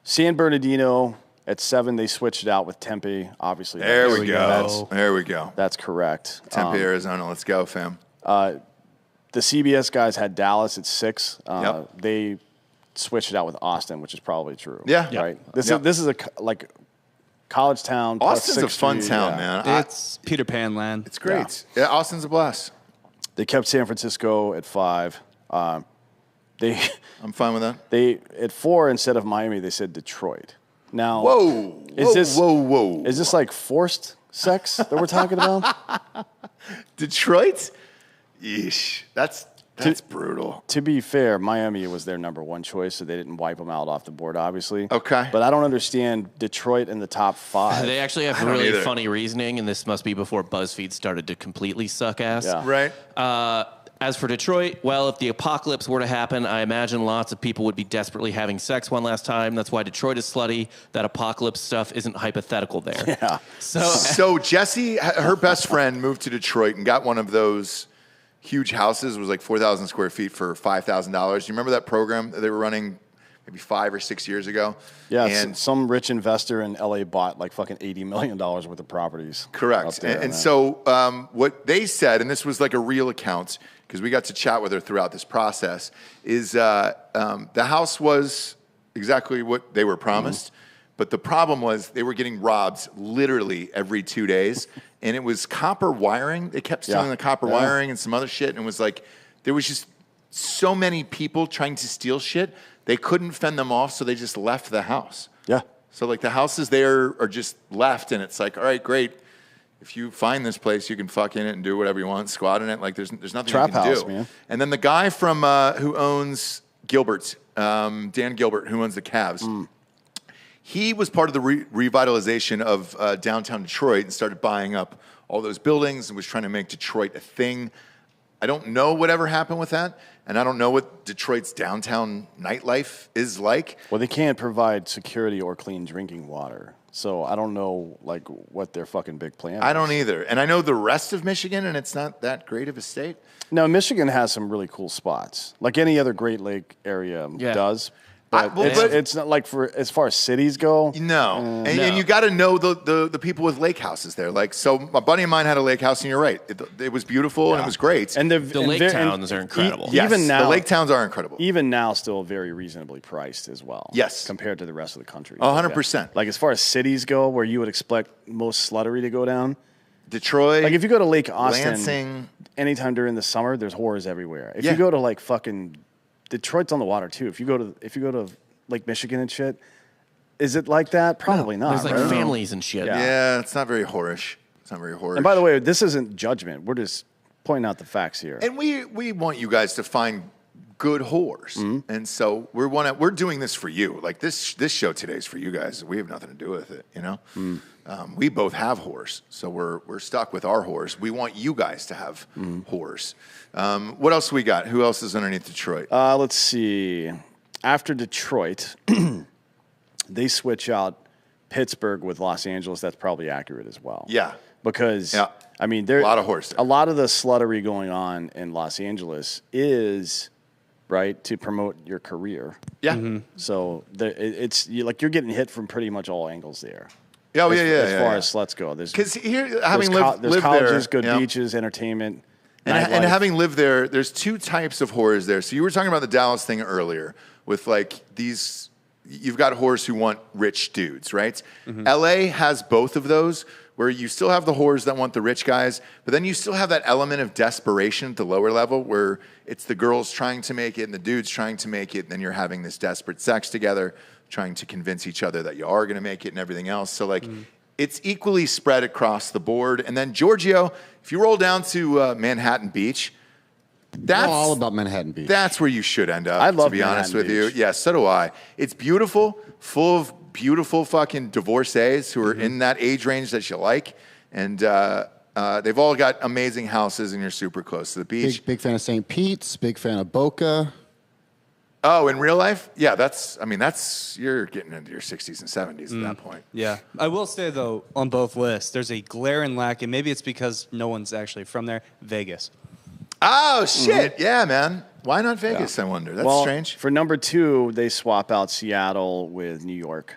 San Bernardino at 7, they switched it out with Tempe. Obviously, There we go. There we go. That's correct. Tempe, Arizona. Let's go, fam. The CBS guys had Dallas at 6. Yep. They switched it out with Austin, which is probably true. Yeah. Right. This Yep. is a college town. plus Austin's a 6th fun Street, town, yeah. man. It's Peter Pan land. It's great. Yeah, Austin's a blast. They kept San Francisco at 5. I'm fine with that. They at 4 instead of Miami. They said Detroit. Now, Whoa. Is this like forced sex that we're talking about? Detroit? Yeesh. That's brutal. To be fair, Miami was their number 1 choice, so they didn't wipe them out off the board, obviously. Okay. But I don't understand Detroit in the top 5. They actually have really funny reasoning, and this must be before BuzzFeed started to completely suck ass. Yeah. Right. As for Detroit, well, if the apocalypse were to happen, I imagine lots of people would be desperately having sex one last time. That's why Detroit is slutty. That apocalypse stuff isn't hypothetical there. Yeah. So Jessie, her best friend, moved to Detroit and got one of those huge houses. It was like 4,000 square feet for $5,000. You remember that program that they were running maybe 5 or 6 years ago? Yeah, and some rich investor in L.A. bought like fucking $80 million worth of properties. Correct. And so what they said, and this was like a real account, because we got to chat with her throughout this process, is the house was exactly what they were promised, but the problem was they were getting robbed literally every 2 days, and it was copper wiring. They kept stealing the copper wiring and some other shit, and it was like there was just so many people trying to steal shit, they couldn't fend them off, so they just left the house. Yeah. So like the houses there are just left, and it's like, all right, great. If you find this place, you can fuck in it and do whatever you want, squat in it. Like there's nothing Trap you can house, do. Man. And then the guy from who owns Gilbert's, Dan Gilbert, who owns the Cavs, he was part of the revitalization of downtown Detroit and started buying up all those buildings and was trying to make Detroit a thing. I don't know whatever happened with that, and I don't know what Detroit's downtown nightlife is like. Well, they can't provide security or clean drinking water. So I don't know, like, what their fucking big plan is. I don't either. And I know the rest of Michigan, and it's not that great of a state. No, Michigan has some really cool spots, like any other Great Lake area does. But it's not like as far as cities go. No, and you got to know the people with lake houses there. Like, so a buddy of mine had a lake house, and you're right, it was beautiful and it was great. And the lake towns are incredible. Yes, even now, the lake towns are incredible. Even now, still very reasonably priced as well. Yes, compared to the rest of the country. 100%. Like as far as cities go, where you would expect most sluttery to go down. Detroit, like if you go to Lake Austin, Lansing, anytime during the summer, there's whores everywhere. If you go to like fucking Detroit's on the water too. If you go to Lake Michigan and shit, is it like that? Probably not. There's like families and shit. Yeah, it's not very whorish. It's not very whorish. And by the way, this isn't judgment. We're just pointing out the facts here. And we want you guys to find good whores, and so we're doing this for you. Like this show today is for you guys. We have nothing to do with it, you know. We both have whores, so we're stuck with our whores. We want you guys to have whores. What else we got? Who else is underneath Detroit? Let's see. After Detroit, they switch out Pittsburgh with Los Angeles. That's probably accurate as well. Yeah. because I mean, a lot of horse. A lot of the sluttery going on in Los Angeles is right to promote your career. Yeah. So it's like you're getting hit from pretty much all angles there. Oh, as far as sluts go. Because here, having lived colleges, there, good beaches, entertainment. And having lived there, there's two types of whores there. So you were talking about the Dallas thing earlier with like these, you've got whores who want rich dudes, right? LA has both of those where you still have the whores that want the rich guys, but then you still have that element of desperation at the lower level where it's the girls trying to make it and the dudes trying to make it. And then you're having this desperate sex together, trying to convince each other that you are going to make it and everything else. So like, it's equally spread across the board. And then Giorgio, if you roll down to Manhattan Beach, that's all about Manhattan Beach. That's where you should end up, I love to be honest with you. Yeah, so do I. It's beautiful, full of beautiful fucking divorcees who are in that age range that you like. And they've all got amazing houses and you're super close to the beach. Big fan of St. Pete's, big fan of Boca. Oh, in real life? Yeah, you're getting into your 60s and 70s at that point. Yeah. I will say, though, on both lists, there's a glaring lack, and maybe it's because no one's actually from there, Vegas. Oh, shit. Yeah, man. Why not Vegas, I wonder? That's strange. For number 2, they swap out Seattle with New York,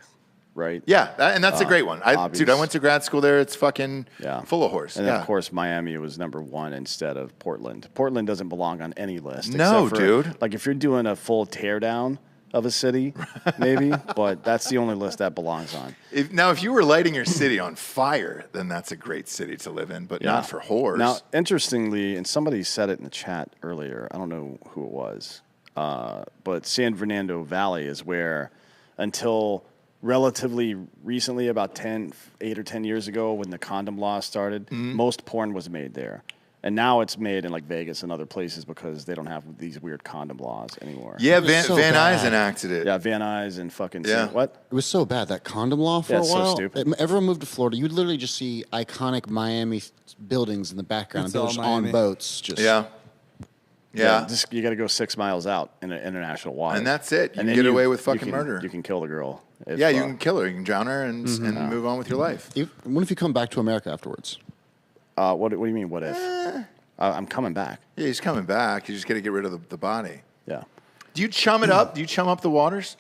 right? Yeah, and that's a great one. Dude, I went to grad school there. It's fucking full of horse. And then, of course, Miami was number 1 instead of Portland. Portland doesn't belong on any list. No, dude. Like, if you're doing a full teardown of a city, maybe, but that's the only list that belongs on. If you were lighting your city on fire, then that's a great city to live in, but not for whores. Now, interestingly, and somebody said it in the chat earlier, I don't know who it was, but San Fernando Valley is where, until relatively recently, about 8 or 10 years ago, when the condom law started, most porn was made there. And now it's made in like Vegas and other places because they don't have these weird condom laws anymore. Yeah, Van Nuys enacted it. Yeah, Van Nuys and fucking what? It was so bad, that condom law for a while. So stupid. Everyone moved to Florida. You'd literally just see iconic Miami buildings in the background. It's and all on boats. Yeah. You got to go 6 miles out in international water. And that's it. You can get away with fucking murder. You can kill the girl. You can kill her. You can drown her and move on with your life. What if you come back to America afterwards? What do you mean, what if? I'm coming back. Yeah, he's coming back. You just got to get rid of the body. Yeah. Do you chum it up? Do you chum up the waters?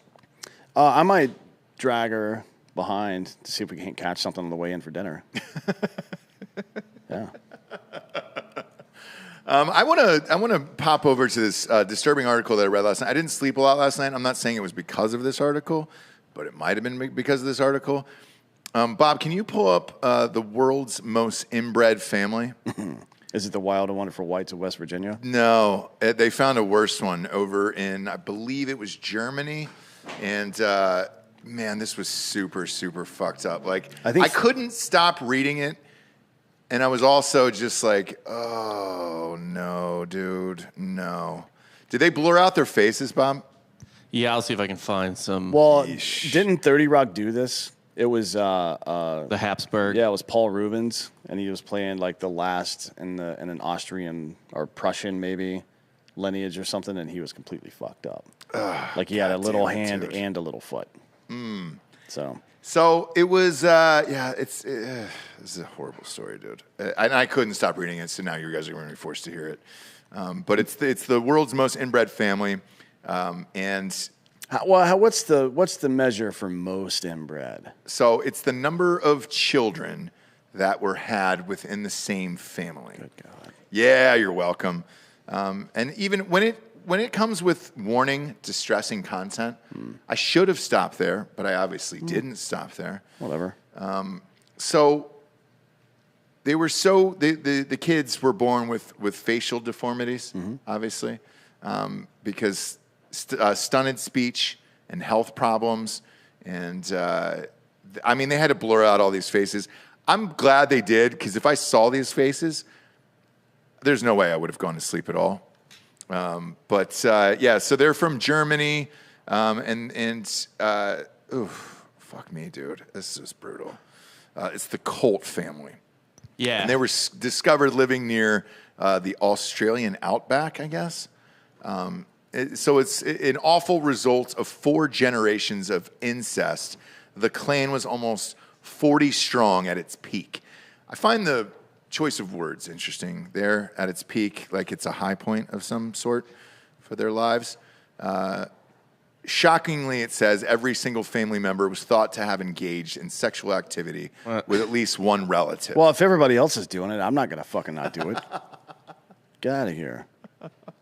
I might drag her behind to see if we can't catch something on the way in for dinner. Yeah. I want to pop over to this disturbing article that I read last night. I didn't sleep a lot last night. I'm not saying it was because of this article, but it might have been because of this article. Bob, can you pull up the world's most inbred family? Is it the Wild and Wonderful Whites of West Virginia? No, they found a worse one over in, I believe it was Germany. And man, this was super, super fucked up. Like, I couldn't stop reading it. And I was also just like, oh, no, dude, no. Did they blur out their faces, Bob? Yeah, I'll see if I can find some. Well, didn't 30 Rock do this? It was the Habsburg. Yeah, it was Paul Rubens, and he was playing like the last in an Austrian or Prussian maybe lineage or something, and he was completely fucked up. Like he had a little hand and a little foot. So it was, this is a horrible story, dude. And I couldn't stop reading it, so now you guys are going to be forced to hear it. But it's the world's most inbred family, and what's the measure for most inbred? So it's the number of children that were had within the same family. Good God. Yeah, you're welcome. And even when it comes with warning, distressing content, I should have stopped there, but I obviously didn't stop there. Whatever. So they were the kids were born with facial deformities, obviously, because stunted speech and health problems, and they had to blur out all these faces. I'm glad they did, because if I saw these faces, there's no way I would have gone to sleep at all. So they're from Germany, fuck me, dude. This is brutal. It's the Colt family. Yeah. And they were discovered living near the Australian outback, I guess. So it's an awful result of 4 generations of incest. The clan was almost 40 strong at its peak. I find the choice of words interesting there at its peak, like it's a high point of some sort for their lives. Shockingly, it says every single family member was thought to have engaged in sexual activity with at least one relative. Well, if everybody else is doing it, I'm not going to fucking not do it. Get out of here.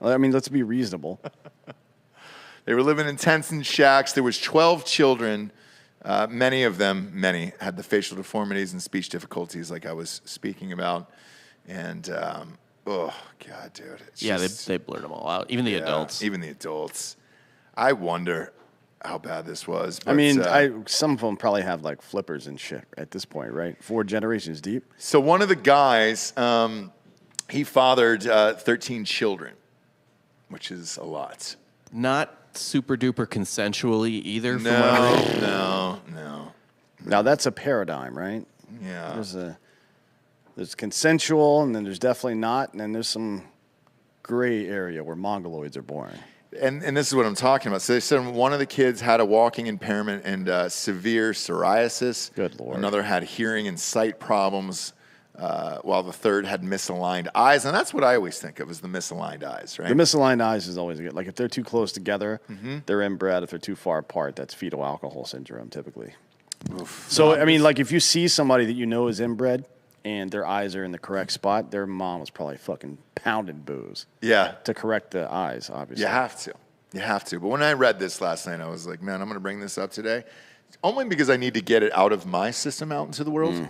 I mean, let's be reasonable. They were living in tents and shacks. There was 12 children. Many of them had the facial deformities and speech difficulties like I was speaking about. And, oh, God, dude. They blurred them all out, even the adults. Even the adults. I wonder how bad this was. But, I mean, some of them probably have like flippers and shit at this point, right? 4 generations deep. So one of the guys, he fathered 13 children, which is a lot. Not super duper consensually either. No. Now that's a paradigm, right? Yeah. There's consensual, and then there's definitely not, and then there's some gray area where mongoloids are born. And this is what I'm talking about. So they said one of the kids had a walking impairment and severe psoriasis. Good Lord. Another had hearing and sight problems, while the third had misaligned eyes. And that's what I always think of as the misaligned eyes, right? The misaligned eyes is always good. Like if they're too close together, they're inbred. If they're too far apart, that's fetal alcohol syndrome typically. Oof. So, I mean, like if you see somebody that you know is inbred and their eyes are in the correct spot, their mom was probably fucking pounding booze. Yeah. To correct the eyes, obviously. You have to. But when I read this last night, I was like, man, I'm going to bring this up today. Only because I need to get it out of my system out into the world.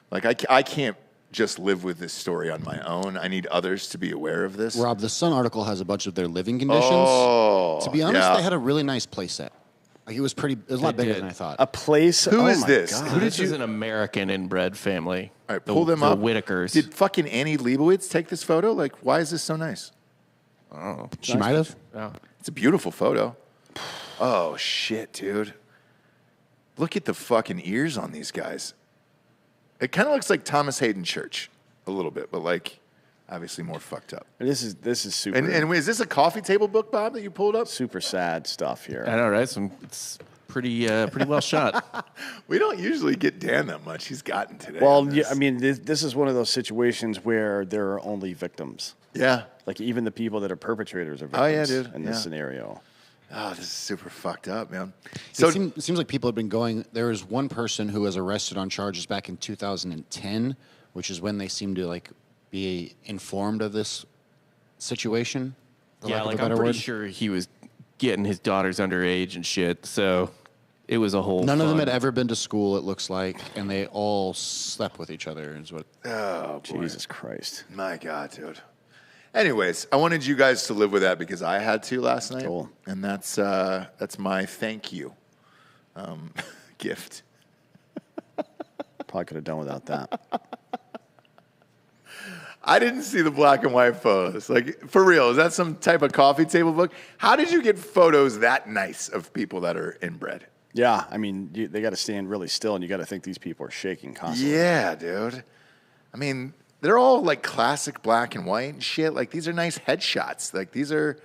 Like, I can't just live with this story on my own. I need others to be aware of this. Rob, the Sun article has a bunch of their living conditions. Oh, to be honest, they had a really nice play set. Like it was a lot bigger than I thought. A place? Who is this? Who this is an American inbred family. All right, pull them up. The Whittakers. Did fucking Annie Leibovitz take this photo? Like, why is this so nice? Oh, she might have. Yeah. It's a beautiful photo. Oh, shit, dude. Look at the fucking ears on these guys. It kind of looks like Thomas Hayden Church a little bit, but like obviously more fucked up. This is super. And is this a coffee table book, Bob, that you pulled up? Super sad stuff here. I know, right? It's pretty well shot. We don't usually get Dan that much. He's gotten today. Well, yeah, I mean, this is one of those situations where there are only victims. Yeah. Like even the people that are perpetrators are victims in this scenario. Oh, this is super fucked up, man. So it seems like people have been going. There was one person who was arrested on charges back in 2010, which is when they seemed to like be informed of this situation. Yeah, like I'm pretty sure he was getting his daughters underage and shit. So it was a whole. None of them had ever been to school. It looks like, and they all slept with each other. Is what? Oh, boy. Jesus Christ! My God, dude. Anyways, I wanted you guys to live with that because I had to last night, and that's my thank you gift. Probably could have done without that. I didn't see the black and white photos. Like, for real, is that some type of coffee table book? How did you get photos that nice of people that are inbred? Yeah, I mean, they got to stand really still, and you got to think these people are shaking constantly. Yeah, dude. I mean, they're all like classic black and white and shit. Like, these are nice headshots. Like, these are...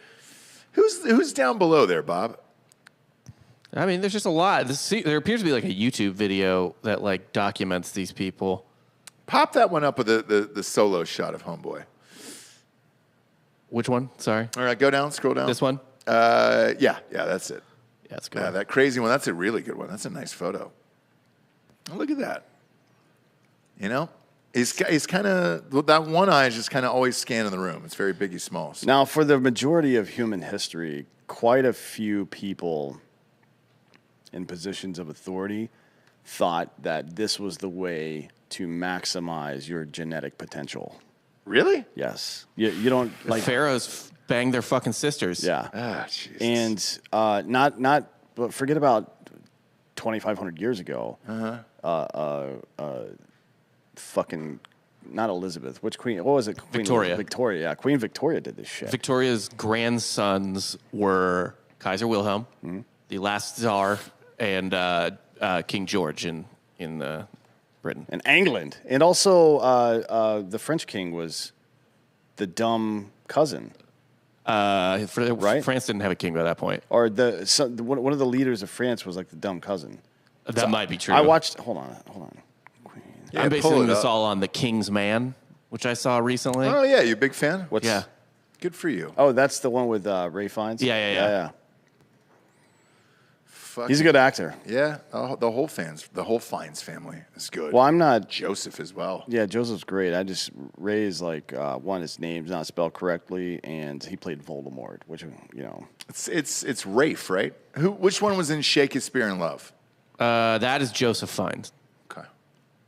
Who's down below there, Bob? I mean, there's just a lot. There appears to be like a YouTube video that like documents these people. Pop that one up with the solo shot of Homeboy. Which one? Sorry. All right, go down, scroll down. This one? Yeah, that's it. Yeah, that's good. Yeah, that crazy one, that's a really good one. That's a nice photo. Oh, look at that. You know? He's kind of, that one eye is just kind of always scanning the room. It's very Biggie Smalls. Now, for the majority of human history, quite a few people in positions of authority thought that this was the way to maximize your genetic potential. Really? Yes. You don't like pharaohs bang their fucking sisters. Yeah. Ah, Jesus. And but forget about 2,500 years ago. Fucking not Elizabeth. Which queen? What was it? Victoria. Victoria. Yeah, Queen Victoria did this shit. Victoria's grandsons were Kaiser Wilhelm, the last Tsar, and King George in Britain. And England. And also the French king was the dumb cousin. Right? France didn't have a king by that point. Or one of the leaders of France was like the dumb cousin. That might be true. I watched. Hold on. I'm basing this all on The King's Man, which I saw recently. Oh, yeah. You a big fan? Yeah. Good for you. Oh, that's the one with Ray Fiennes? Yeah. He's a good actor. Yeah, the whole Fiennes family is good. Well, I'm not Joseph as well. Yeah, Joseph's great. Ray's like one, his name's not spelled correctly, and he played Voldemort, which it's Rafe, right? Which one was in Shakespeare in Love? That is Joseph Fiennes. Okay.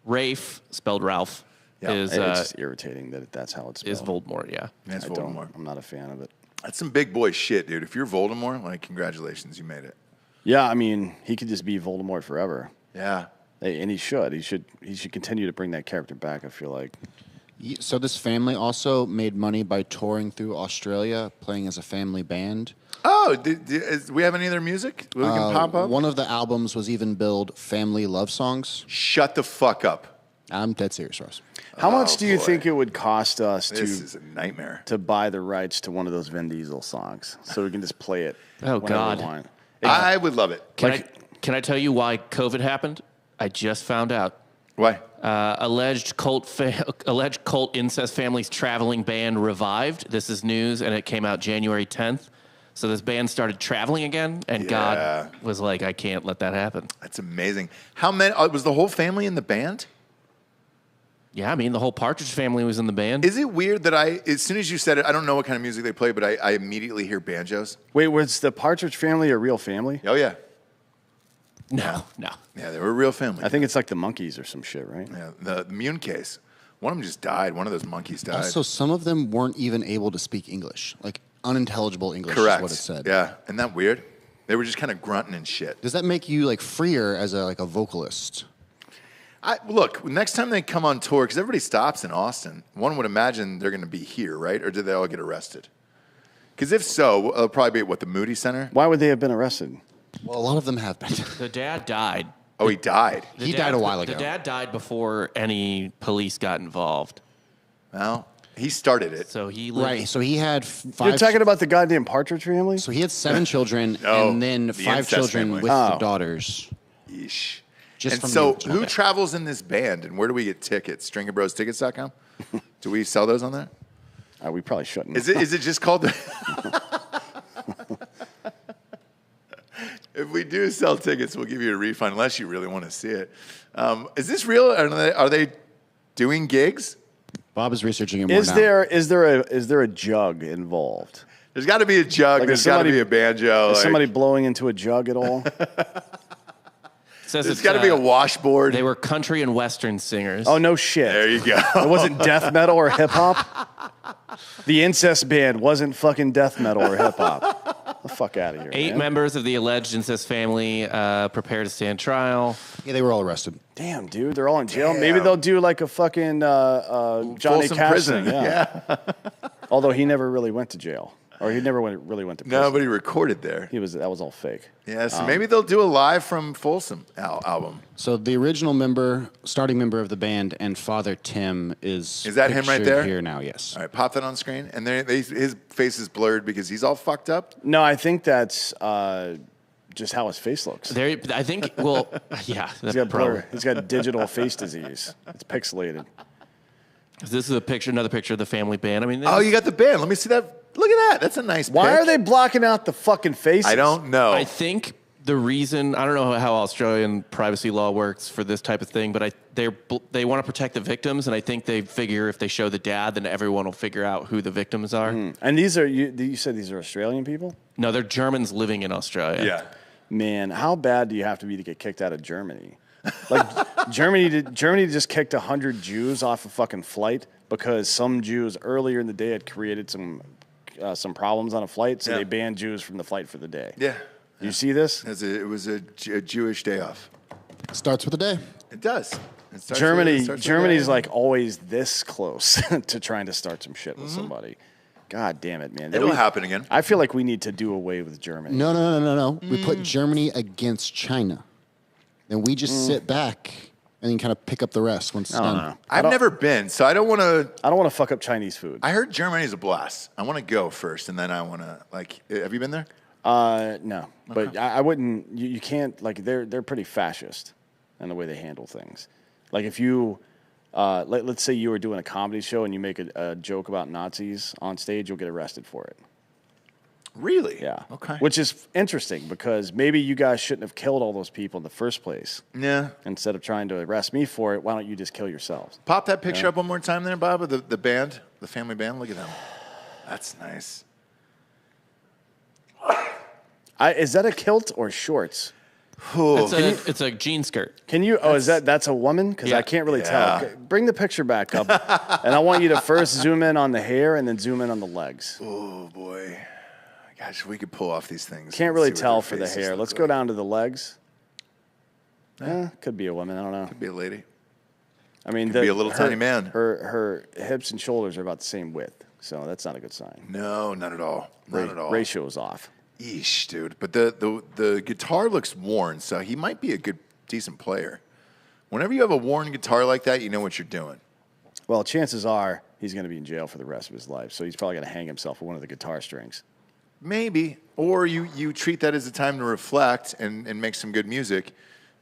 Rafe, spelled Ralph, is it's just irritating that that's how it's spelled. Is Voldemort? Yeah, it's Voldemort. I'm not a fan of it. That's some big boy shit, dude. If you're Voldemort, like, congratulations, you made it. Yeah, I mean, he could just be Voldemort forever. Yeah. And he should. He should continue to bring that character back, I feel like. So this family also made money by touring through Australia, playing as a family band. Oh, do we have any other music we can pop up? One of the albums was even billed Family Love Songs. Shut the fuck up. I'm dead serious, Ross. How much do you think it would cost us This is a nightmare. to buy the rights to one of those Vin Diesel songs so we can just play it? Oh, whenever God. we want? I would love it. Can I tell you why COVID happened? I just found out. Why? Alleged cult incest families traveling band revived. This is news, and it came out January 10th. So this band started traveling again, and God was like, I can't let that happen. That's amazing. How many? Was the whole family in the band? Yeah, I mean, the whole Partridge family was in the band. Is it weird that as soon as you said it, I don't know what kind of music they play, but I immediately hear banjos? Wait, was the Partridge family a real family? Oh, yeah. No. Yeah, they were a real family. I think it's like the Monkees or some shit, right? Yeah, the immune case. One of them just died. One of those monkeys died. Also, some of them weren't even able to speak English. Like, unintelligible English Correct. is what it said. Yeah. Isn't that weird? They were just kind of grunting and shit. Does that make you, like, freer as a vocalist? Look, next time they come on tour, because everybody stops in Austin, one would imagine they're going to be here, right? Or did they all get arrested? Because if so, it'll probably be at, the Moody Center? Why would they have been arrested? Well, a lot of them have been. The dad died. Oh, he died? He died a while ago. The dad died before any police got involved. Well, he started it. So he lived. Right, so he had 5... You're talking about the goddamn Partridge family? So he had 7 children, No, and then the 5 incest children family. with the daughters. Yeesh. Just And from so the- who travels in this band, and where do we get tickets? StringerBrosTickets.com? Do we sell those on there? We probably shouldn't. Is it just called... If we do sell tickets, we'll give you a refund, unless you really want to see it. Is this real? Are they doing gigs? Bob is researching it more Is now. there a jug involved? There's got to be a jug. Like, There's got to be a banjo. Is somebody blowing into a jug at all? Says There's got to be a washboard. They were country and western singers. Oh, no shit. There you go. It wasn't death metal or hip hop? The Incest band wasn't fucking death metal or hip hop. Get the fuck out of here. 8 man. members of the alleged incest family prepare to stand trial. Yeah, they were all arrested. Damn, dude, they're all in jail. Damn. Maybe they'll do like a fucking Johnny Folsom Cash prison. thing. Yeah. Although he never really went to jail. Or he never really went to prison. No, but he recorded there. That was all fake. Yeah, so maybe they'll do a live from Folsom album. So the original starting member of the band, and Father Tim is that him right pictured there? here now, yes. All right, pop that on screen. And his face is blurred because he's all fucked up. No, I think that's just how his face looks. I think, well, yeah. He's got digital face disease. It's pixelated. This is another picture of the family band. I mean, Oh, you got the band. Let me see that. Look at that. That's a nice Why pic. are they blocking out the fucking faces? I don't know. I think the reason, I don't know how Australian privacy law works for this type of thing, but they want to protect the victims, and I think they figure if they show the dad, then everyone will figure out who the victims are. And these are, you said these are Australian people? No, they're Germans living in Australia. Yeah. Man, how bad do you have to be to get kicked out of Germany? Like, Germany just kicked 100 Jews off a fucking flight because some Jews earlier in the day had created some problems on a flight, so they banned Jews from the flight for the day. Yeah. You see this? It was a Jewish day off. Starts with a day. It does. Germany's like always this close to trying to start some shit with somebody. God damn it, man. It'll happen again. I feel like we need to do away with Germany. No. We put Germany against China. Then we just sit back and then kind of pick up the rest once it's done. I've never been, so I don't want to. I don't want to fuck up Chinese food. I heard Germany's a blast. I want to go first, and then I want to, have you been there? No, but I wouldn't. You can't, like, they're pretty fascist in the way they handle things. Like, if you let's say you were doing a comedy show and you make a joke about Nazis on stage, you'll get arrested for it. Really? Yeah. Okay. Which is interesting because maybe you guys shouldn't have killed all those people in the first place. Yeah. Instead of trying to arrest me for it, why don't you just kill yourselves? Pop that picture up one more time there, Bob, of the band, the family band. Look at them. That's nice. Is that a kilt or shorts? It's a jean skirt. Can you? That's a woman? Because I can't really tell. Okay, bring the picture back up, and I want you to first zoom in on the hair and then zoom in on the legs. Oh boy, gosh, we could pull off these things. Can't really tell for the hair. Let's go down to the legs. Could be a woman. I don't know. Could be a lady. I mean, could be a little tiny man. Her hips and shoulders are about the same width, so that's not a good sign. No, not at all. Not at all. Ratio is off. Eesh, dude. But the guitar looks worn, so he might be a decent player. Whenever you have a worn guitar like that, you know what you're doing. Well, chances are he's going to be in jail for the rest of his life, so he's probably going to hang himself with one of the guitar strings. Maybe. Or you treat that as a time to reflect and make some good music,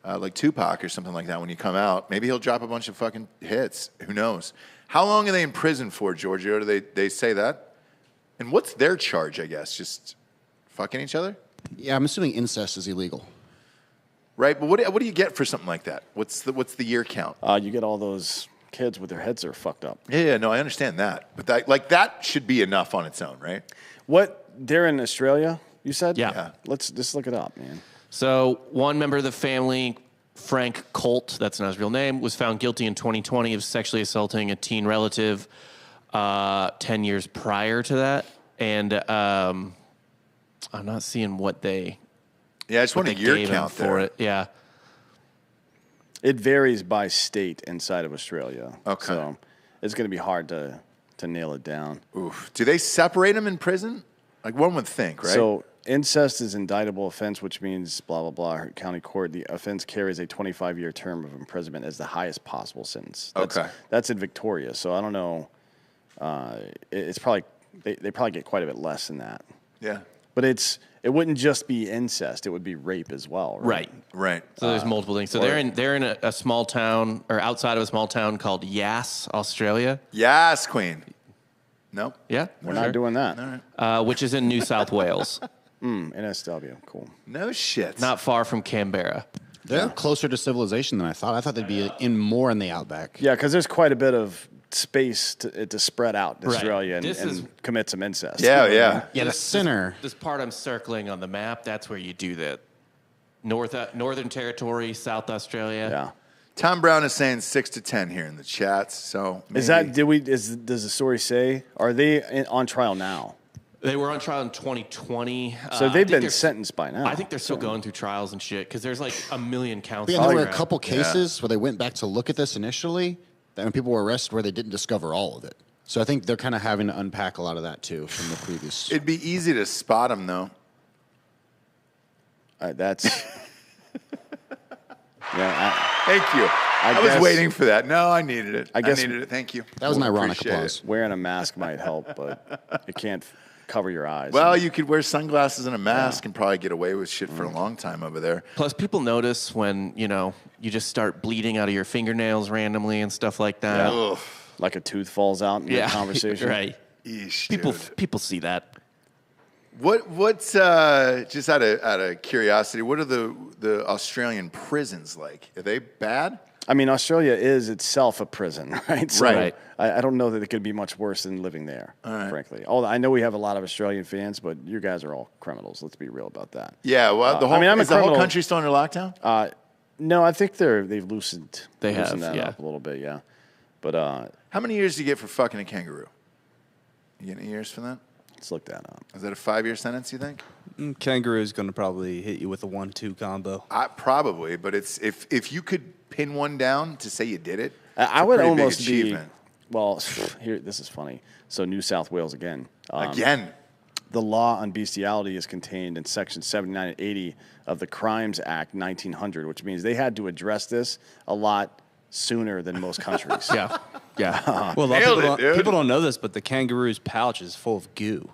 like Tupac or something like that when you come out. Maybe he'll drop a bunch of fucking hits. Who knows? How long are they in prison for, Giorgio? Do they say that? And what's their charge, I guess? Just fucking each other? Yeah, I'm assuming incest is illegal. Right, but what do you get for something like that? What's the year count? You get all those kids with their heads that are fucked up. Yeah, no, I understand that. But that should be enough on its own, right? They're in Australia, you said? Yeah. Let's just look it up, man. So one member of the family, Frank Colt, that's not his real name, was found guilty in 2020 of sexually assaulting a teen relative 10 years prior to that. And I'm not seeing what they... Yeah, I just want a year count for it. Yeah. It varies by state inside of Australia. Okay. So it's going to be hard to nail it down. Oof. Do they separate them in prison? Like one would think, right? So incest is indictable offense, which means blah, blah, blah. County court, the offense carries a 25-year term of imprisonment as the highest possible sentence. That's in Victoria. So I don't know. It's probably... They probably get quite a bit less than that. Yeah. But it wouldn't just be incest; it would be rape as well, right? Right. So there's multiple things. So they're in a small town or outside of a small town called Yass, Australia. Yass, Queen. No. Yeah, we're not doing that. All right. Which is in New South Wales. NSW, cool. No shit. Not far from Canberra. They're closer to civilization than I thought. I thought they'd be more in the outback. Yeah, because there's quite a bit of space to spread out in Australia and commit some incest. Yeah, yeah. Yeah, the center. This part I'm circling on the map, that's where you do that. Northern Territory, South Australia. Yeah. Tom Brown is saying 6 to 10 here in the chats. So maybe. Does the story say, are they on trial now? They were on trial in 2020. So they've been sentenced by now. I think they're still going through trials and shit because there's like a million counts. Yeah, there were a couple cases where they went back to look at this initially, when people were arrested where they didn't discover all of it. So I think they're kind of having to unpack a lot of that too from the previous. It'd be easy to spot them though. That's. Thank you. I was waiting for that. No, I needed it. I needed it. Thank you. That was an ironic applause. Wearing a mask might help, but it can't cover your eyes. Well, you could wear sunglasses and a mask and probably get away with shit for a long time over there. Plus, people notice when, you just start bleeding out of your fingernails randomly and stuff like that. Yeah. Like a tooth falls out in the conversation. Right. Eesh, people see that. What's just out of curiosity, what are the Australian prisons like? Are they bad? I mean, Australia is itself a prison, right? So right. I don't know that it could be much worse than living there, frankly. Although I know we have a lot of Australian fans, but you guys are all criminals. Let's be real about that. Yeah, well, the whole country still under lockdown? No, I think they've loosened. They loosened have, that up a little bit, yeah. But how many years do you get for fucking a kangaroo? You get any years for that? Let's look that up. Is that a 5-year sentence, you think? Kangaroo is going to probably hit you with a 1-2 combo. Probably, but it's if you could pin one down to say you did it, I would almost be. Well, here, this is funny. So New South Wales again. The law on bestiality is contained in Section 79 and 80 of the Crimes Act 1900, which means they had to address this a lot sooner than most countries. Yeah. Well, people don't know this, but the kangaroo's pouch is full of goo.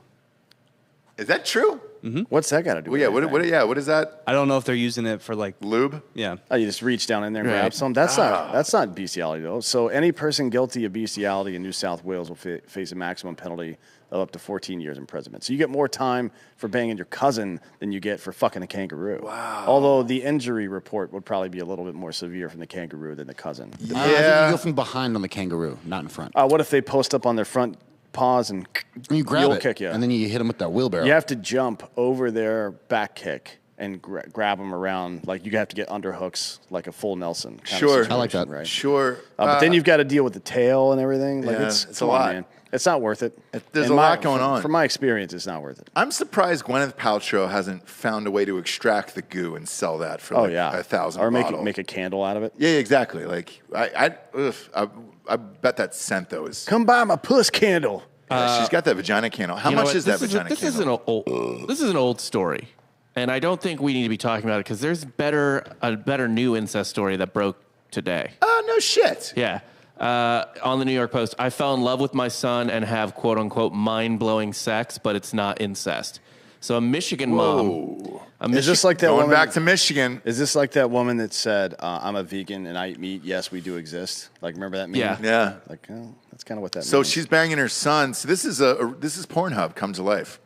Is that true? Mm-hmm. What's that got to do with it? What is that? I don't know if they're using it for like lube. Yeah. Oh, you just reach down in there and grab some. That's not bestiality though. So any person guilty of bestiality in New South Wales will face a maximum penalty of up to 14 years imprisonment. So you get more time for banging your cousin than you get for fucking a kangaroo. Wow. Although the injury report would probably be a little bit more severe from the kangaroo than the cousin. I think you go from behind on the kangaroo, not in front. What if they post up on their front paws and you grab it, kick you, and then you hit them with that wheelbarrow? You have to jump over their back kick and grab them around. Like you have to get underhooks like a full Nelson. Sure. I like that. Right? Sure. But then you've got to deal with the tail and everything. Like it's a lot. Man. It's not worth it. There's a lot going on. From my experience, it's not worth it. I'm surprised Gwyneth Paltrow hasn't found a way to extract the goo and sell that for $1,000 or make a candle out of it. Yeah, exactly. Like I bet that scent though is. Come buy my puss candle. She's got that vagina candle. How much is that vagina candle? This is an old story, and I don't think we need to be talking about it because there's a better new incest story that broke today. No shit. Yeah. On the New York Post, I fell in love with my son and have quote unquote mind-blowing sex, but it's not incest. So a Michigan mom. Is this like that going woman, back to Michigan? Is this like that woman that said, "I'm a vegan and I eat meat"? Yes, we do exist. Like, remember that meme? Yeah. Like, that's kind of what that. So means. she's banging her son. So this is Pornhub come to life.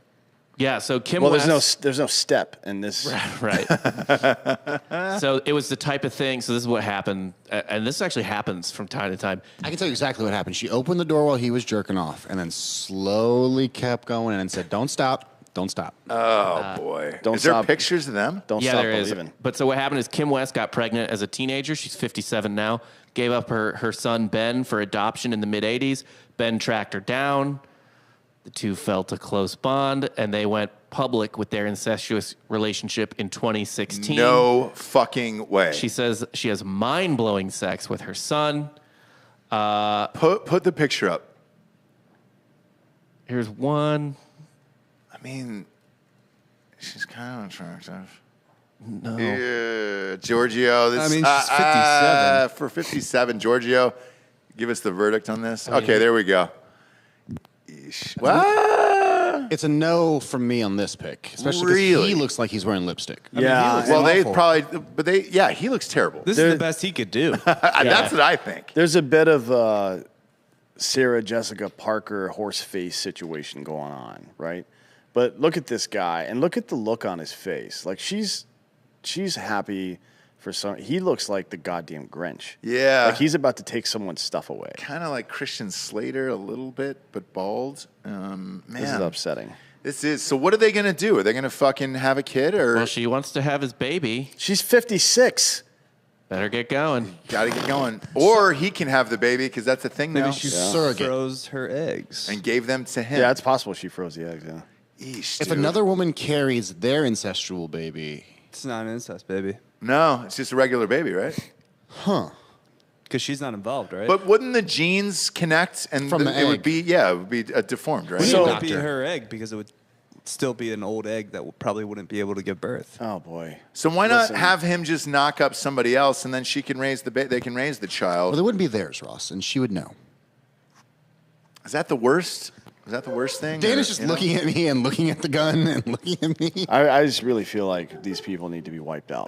Yeah, so Kim West... West... there's no step in this. Right. So it was the type of thing, so this is what happened, and this actually happens from time to time. I can tell you exactly what happened. She opened the door while he was jerking off and then slowly kept going and said, don't stop. Don't stop. Oh, boy. Don't Is there stop. pictures of them? Don't yeah, stop there believing. is. But so what happened is Kim West got pregnant as a teenager. She's 57 now. Gave up her son, Ben, for adoption in the mid-'80s. Ben tracked her down. The two felt a close bond, and they went public with their incestuous relationship in 2016. No fucking way. She says she has mind-blowing sex with her son. Put the picture up. Here's one. I mean, she's kind of attractive. No. Yeah, Giorgio. I mean, she's 57. For 57, Giorgio, give us the verdict on this. Okay, there we go. What? It's a no from me on this pick, especially because he looks like he's wearing lipstick. He looks terrible. This is the best he could do. That's what I think. There's a bit of Sarah Jessica Parker horse face situation going on, right? But look at this guy and look at the look on his face. Like she's happy for some. He looks like the goddamn Grinch. Yeah, like he's about to take someone's stuff away. Kind of like Christian Slater a little bit, but bald. Man, this is upsetting. This is. So what are they going to do? Are they going to fucking have a kid or? Well, she wants to have his baby. She's 56. Better get going. Got to get going. Or he can have the baby because that's a thing now. Maybe she froze her eggs and gave them to him. Yeah, it's possible she froze the eggs. Yeah. Eesh, if another woman carries their incestual baby, it's not an incest baby. No, it's just a regular baby, right? Huh. Because she's not involved, right? But wouldn't the genes connect and from the egg. It would be deformed, right? So it would be her egg because it would still be an old egg that probably wouldn't be able to give birth. Oh boy. So why not have him just knock up somebody else and then she can raise they can raise the child? Well, it wouldn't be theirs, Ross, and she would know. Is that the worst? Is that the worst thing? Dana's just looking at me and looking at the gun and looking at me. I just really feel like these people need to be wiped out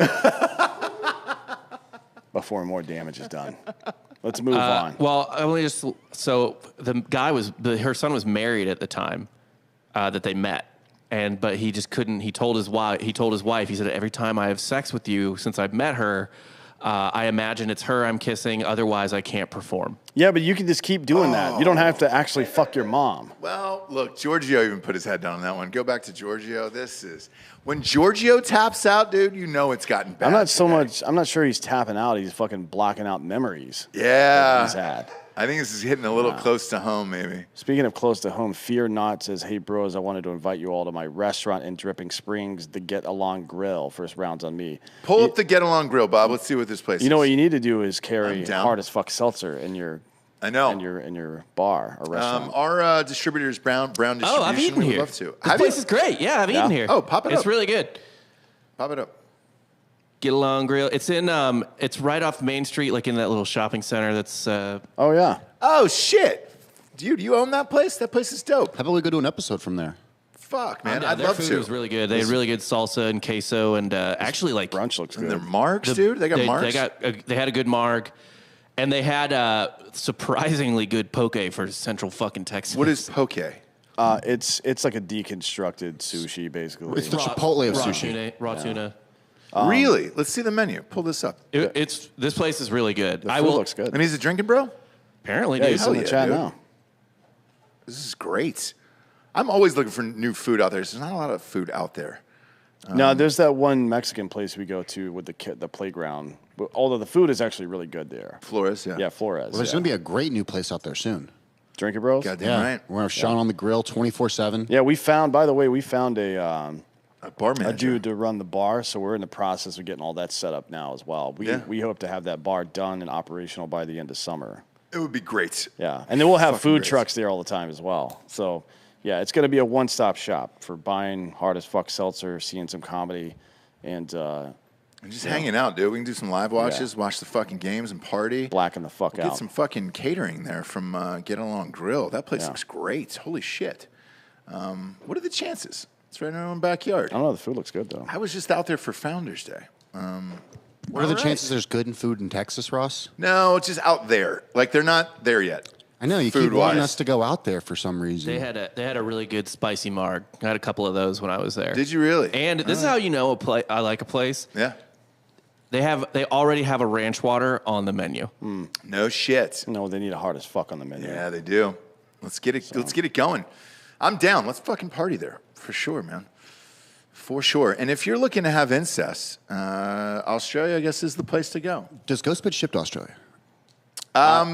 before more damage is done. Let's move on. Well, so the guy her son was married at the time that they met, but he just couldn't. He told his wife. He said, every time I have sex with you since I've met her, I imagine it's her I'm kissing. Otherwise, I can't perform. Yeah, but you can just keep doing that. You don't have to actually fuck your mom. Well, look, Giorgio even put his head down on that one. Go back to Giorgio. When Giorgio taps out, dude, you know it's gotten bad. I'm not sure he's tapping out. He's fucking blocking out memories. Yeah. He's had. I think this is hitting a little close to home, maybe. Speaking of close to home, Fear Not says, hey, bros, I wanted to invite you all to my restaurant in Dripping Springs, the Get Along Grill. First round's on me. Pull up the Get Along Grill, Bob. Let's see what this place is. You know what you need to do is carry hard as fuck seltzer in your I know. in your bar or restaurant. Our distributor is Brown Distribution. Oh, I've eaten here. We'd love to. This place is great. Yeah, I've eaten here. Oh, pop it up. It's really good. Pop it up. Get Along Grill. It's in. It's right off Main Street, like in that little shopping center. That's. Oh yeah. Oh shit, dude! You own that place? That place is dope. How about we go do an episode from there? fuck, man. I'd their love food to. was really good. They had really good salsa and queso, and actually, like brunch looks good. And their marks, dude. They got marks. They had a good marg, and they had surprisingly good poke for Central fucking Texas. What is poke? It's like a deconstructed sushi, basically. It's the Chipotle of sushi. Raw tuna. Really? Let's see the menu. Pull this up. This place is really good. The food looks good. And he's a drinking bro? Apparently, Yeah, dude. he's in the chat dude. now. This is great. I'm always looking for new food out there. There's not a lot of food out there. No, there's that one Mexican place we go to with the playground. Although the food is actually really good there. Flores, yeah. Yeah, Flores. Well, there's going to be a great new place out there soon. Drinkin' Bros? Goddamn right. We're going to have Sean on the grill 24/7. Yeah, we found a bar manager. a dude to run the bar, so we're in the process of getting all that set up now as well. We hope to have that bar done and operational by the end of summer. It would be great. Yeah, and then we'll have Fucking food great. trucks there all the time as well. So, yeah, it's going to be a one-stop shop for buying hard as fuck seltzer, seeing some comedy, and just hanging out, dude. We can do some live watches, watch the fucking games, and party. blacking the fuck out. Get some fucking catering there from Get Along Grill. That place looks great. Holy shit. What are the chances? It's right in our own backyard. I don't know. The food looks good though. I was just out there for Founders Day. What are the chances there's good food in Texas, Ross? No, it's just out there. Like, they're not there yet. I know, you keep wanting us to go out there for some reason. They had a really good spicy marg. I had a couple of those when I was there. Did you really? And this is how you know I like a place. Yeah. They already have a ranch water on the menu. No shit. No, they need a hard as fuck on the menu. Yeah, they do. Let's get it. Let's get it going. I'm down. Let's fucking party there for sure, man. For sure. And if you're looking to have incest, Australia, I guess, is the place to go. Does Ghostbed ship to Australia?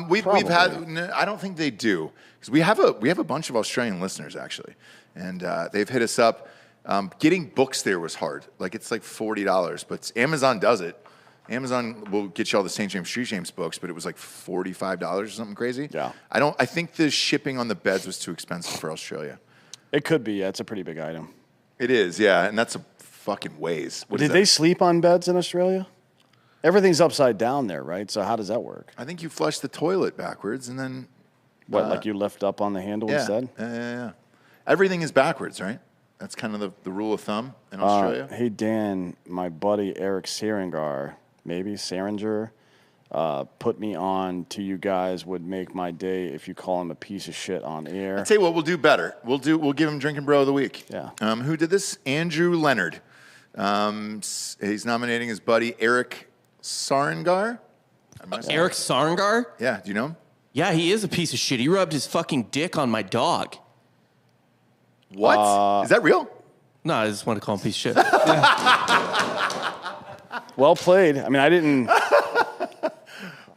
We've had. No, I don't think they do, because we have a bunch of Australian listeners actually, and they've hit us up. Getting books there was hard. Like, it's like $40, but Amazon does it. Amazon will get you all the St. James Street James books, but it was like $45 or something crazy. Yeah. I think the shipping on the beds was too expensive for Australia. It could be. Yeah, it's a pretty big item. It is, yeah, and that's a fucking ways. Did they sleep on beds in Australia? Everything's upside down there, right? So how does that work? I think you flush the toilet backwards and then. What, like you lift up on the handle instead? Yeah. Everything is backwards, right? That's kind of the rule of thumb in Australia. Hey, Dan, my buddy Eric Saringer, put me on to you guys, would make my day if you call him a piece of shit on air. I'll tell you what, we'll do better. We'll give him Drinkin' Bro of the Week. Yeah. Who did this? Andrew Leonard. He's nominating his buddy Eric Sarengar. Eric Sarengar? Yeah, do you know him? Yeah, he is a piece of shit. He rubbed his fucking dick on my dog. What? Is that real? No, I just want to call him a piece of shit. Well played. I mean, I didn't.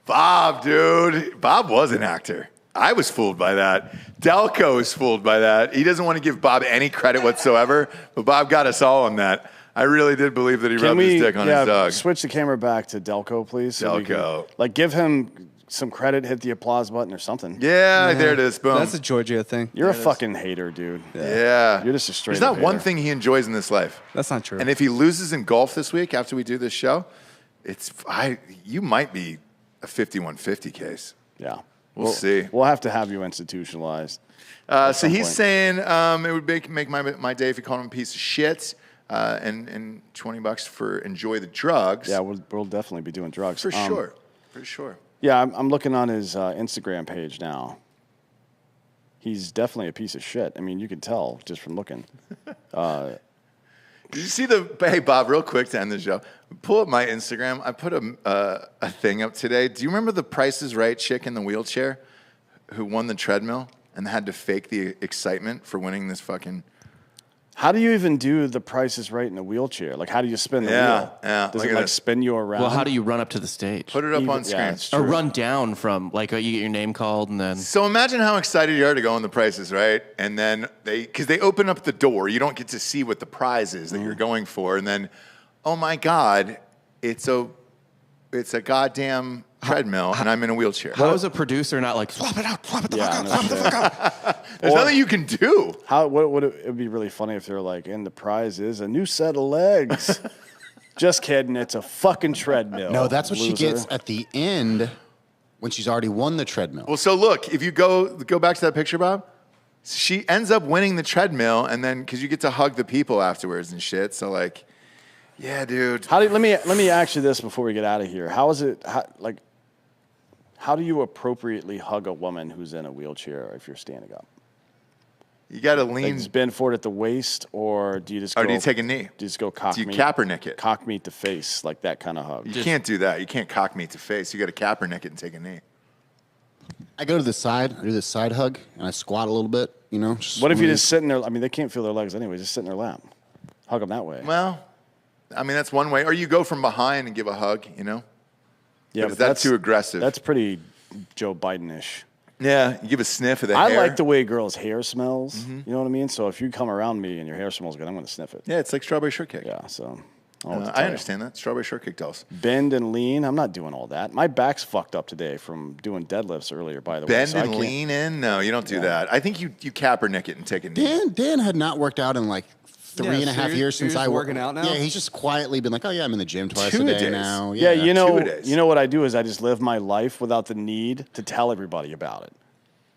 Bob, dude. Bob was an actor. I was fooled by that. Delco is fooled by that. He doesn't want to give Bob any credit whatsoever, but Bob got us all on that. I really did believe that he rubbed his dick on his dog. Switch the camera back to Delco, please. So Delco. give him some credit, hit the applause button or something. Yeah, there it is. Boom. That's a Georgia thing. You're a fucking hater, dude. Yeah. You're just a straight There's not hater. one thing he enjoys in this life. That's not true. And if he loses in golf this week after we do this show, you might be a 5150 case. Yeah. We'll see. We'll have to have you institutionalized. So he's saying it would make my day if you called him a piece of shit, and $20 for enjoy the drugs. Yeah, we'll definitely be doing drugs. For sure. Yeah, I'm looking on his Instagram page now. He's definitely a piece of shit. I mean, you can tell just from looking. Did you see hey, Bob, real quick to end the show, pull up my Instagram. I put a thing up today. Do you remember the Price is Right chick in the wheelchair who won the treadmill and had to fake the excitement for winning this fucking... How do you even do the Price is Right in a wheelchair? Like, how do you spin the wheel? Yeah. Does it spin you around? Well, how do you run up to the stage? Put it up on screen. Yeah, or run down from, you get your name called and then... So imagine how excited you are to go on the prices, right? And then because they open up the door, you don't get to see what the prize is that you're going for. And then, oh my God, it's a goddamn treadmill and I'm in a wheelchair. How is a producer not like, swap it out, swap it the fuck out, swap it the fuck out? There's nothing you can do. What would it would be really funny if they're like, and the prize is a new set of legs. Just kidding, it's a fucking treadmill. No, that's what she loser. gets at the end when she's already won the treadmill. Well, so look, if you go back to that picture, Bob, she ends up winning the treadmill, and then because you get to hug the people afterwards and shit. So like, yeah, dude. Let me ask you this before we get out of here. How is it how do you appropriately hug a woman who's in a wheelchair if you're standing up? You got to lean. Like bend forward at the waist, or do you just? Or do you take a knee? Do you just go cock meet? Do you Kaepernick it? Cock meet to face, like that kind of hug. You can't do that. You can't cock meet to face. You got to Kaepernick it and take a knee. I go to the side. I do this side hug, and I squat a little bit. You know. What if you just sit in there? I mean, they can't feel their legs anyway. Just sit in their lap. Hug them that way. Well, I mean, that's one way. Or you go from behind and give a hug. You know. Yeah, but that's too aggressive. That's pretty Joe Biden-ish. Yeah, you give a sniff of the hair. I like the way girls' hair smells. Mm-hmm. You know what I mean? So if you come around me and your hair smells good, I'm going to sniff it. Yeah, it's like strawberry shortcake. Yeah, so I understand that. Strawberry shortcake dolls. Bend and lean. I'm not doing all that. My back's fucked up today from doing deadlifts earlier, by the way. Bend and lean in? No, you don't do that. I think you Kaepernick it and take a knee. Dan had not worked out in like 3.5 years since I working out now. Yeah, he's just quietly been like, oh yeah, I'm in the gym twice a day now. Yeah, you know what I do is I just live my life without the need to tell everybody about it.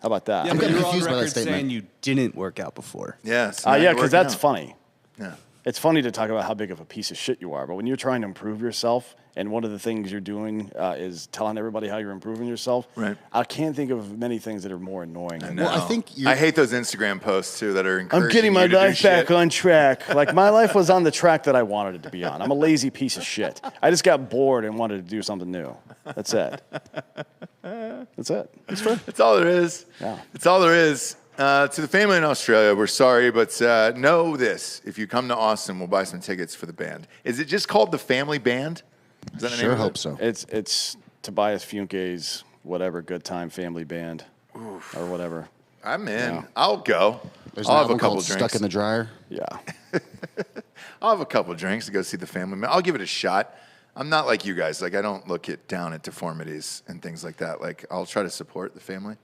How about that? Yeah, but you're on record saying you didn't work out before. Yes. Yeah, because that's funny. Yeah. It's funny to talk about how big of a piece of shit you are, but when you're trying to improve yourself, and one of the things you're doing is telling everybody how you're improving yourself, right? I can't think of many things that are more annoying. I know. Well, I hate those Instagram posts too that are encouraging I'm getting my you to life do back shit. on track. Like my life was on the track that I wanted it to be on. I'm a lazy piece of shit. I just got bored and wanted to do something new. That's it. That's it. That's fair. That's all there is. Yeah. That's all there is. To the family in Australia, we're sorry, but know this. If you come to Austin, we'll buy some tickets for the band. Is it just called the Family Band? Is that the name of it? Hope so. It's Tobias Funke's whatever good time family band or whatever. I'm in. Yeah. I'll go. There's I'll have a couple called drinks. Stuck in the Dryer. Yeah. I'll have a couple drinks to go see the Family Band. I'll give it a shot. I'm not like you guys. Like I don't look down at deformities and things like that. Like I'll try to support the family.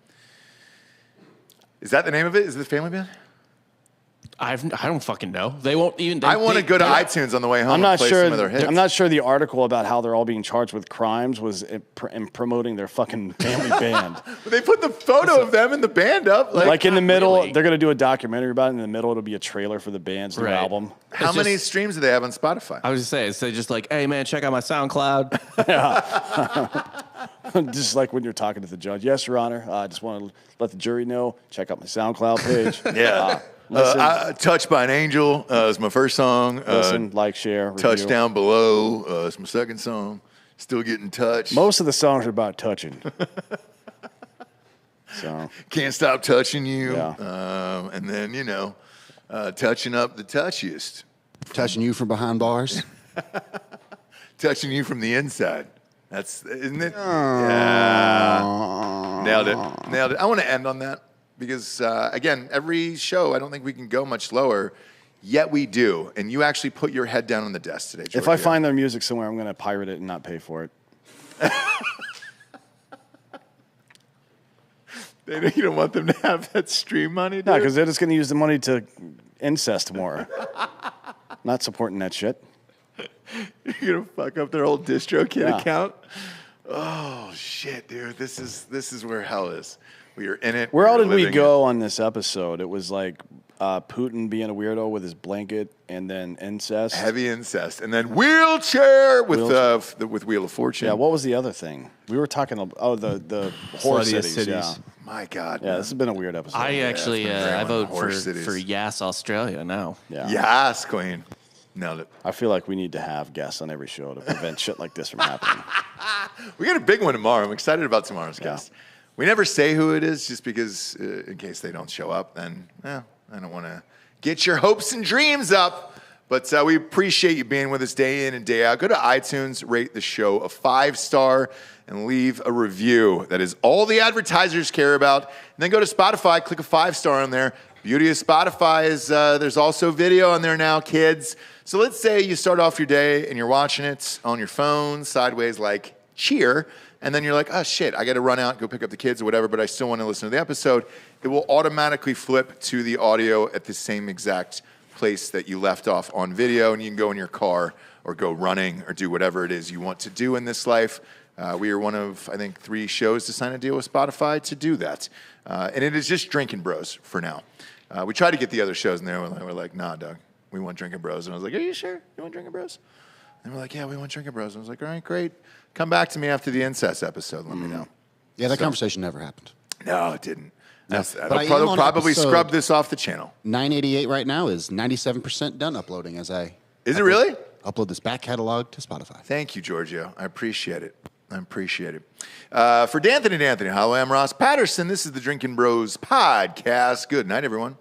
Is that the name of it? Is it the Family Band? I don't fucking know. They won't even. I want to go to iTunes on the way home. I'm not and play sure. Some of their hits. I'm not sure the article about how they're all being charged with crimes was in promoting their fucking family band. But they put the photo of them and the band up. Like in the middle, really. they're going to do a documentary about it. In the middle, it'll be a trailer for the band's new Right. album. How many streams do they have on Spotify? I was just saying, so just like, hey man, check out my SoundCloud. Just like when you're talking to the judge. Yes, Your Honor. I just want to let the jury know. Check out my SoundCloud page. Yeah. Touched by an Angel is my first song. Listen, like, share, review. Touchdown Below is my second song. Still Getting Touched. Most of the songs are about touching. So Can't Stop Touching You. Yeah. And then, Touching Up the Touchiest. Touching you from behind bars. Touching You from the Inside. Isn't it? Yeah. Nailed it. I want to end on that because, again, every show, I don't think we can go much lower, yet we do. And you actually put your head down on the desk today, George. if I find their music somewhere, I'm going to pirate it and not pay for it. You don't want them to have that stream money, dude? No, because they're just going to use the money to incest more. Not supporting that shit. You're gonna fuck up their old DistroKid account. Oh shit, dude! This is where hell is. We are in it. Where all did we go on this episode? It was like Putin being a weirdo with his blanket, and then incest, heavy incest, and then wheelchair with Wheel of Fortune. Yeah, what was the other thing? We were talking about the horror cities. Yeah. My God. Yeah, this has been a weird episode. I actually I vote for cities. Yes Australia now. Yeah. Yes, Queen. Nailed it. I feel like we need to have guests on every show to prevent shit like this from happening. We got a big one tomorrow. I'm excited about tomorrow's guest. We never say who it is just because in case they don't show up, then I don't want to get your hopes and dreams up. But we appreciate you being with us day in and day out. Go to iTunes, rate the show a 5-star, and leave a review. That is all the advertisers care about. And then go to Spotify, click a 5-star on there. Beauty of Spotify is there's also video on there now, kids. So let's say you start off your day and you're watching it on your phone, sideways like cheer, and then you're like, oh shit, I got to run out, go pick up the kids or whatever, but I still want to listen to the episode. It will automatically flip to the audio at the same exact place that you left off on video, and you can go in your car or go running or do whatever it is you want to do in this life We are one of, I think, 3 shows to sign a deal with Spotify to do that. And it is just Drinkin' Bros for now. We tried to get the other shows in there. We're like, nah, Doug, we want Drinkin' Bros. And I was like, are you sure you want Drinkin' Bros? And we're like, yeah, we want Drinkin' Bros. And I was like, all right, great. Come back to me after the Incest episode. Let me know. Yeah, that conversation never happened. No, it didn't. No. I'll probably scrub this off the channel. 988 right now is 97% done uploading as I... Is it really? Upload this back catalog to Spotify. Thank you, Giorgio. I appreciate it. For D'Anthony, hello, I'm Ross Patterson. This is the Drinkin' Bros podcast. Good night, everyone.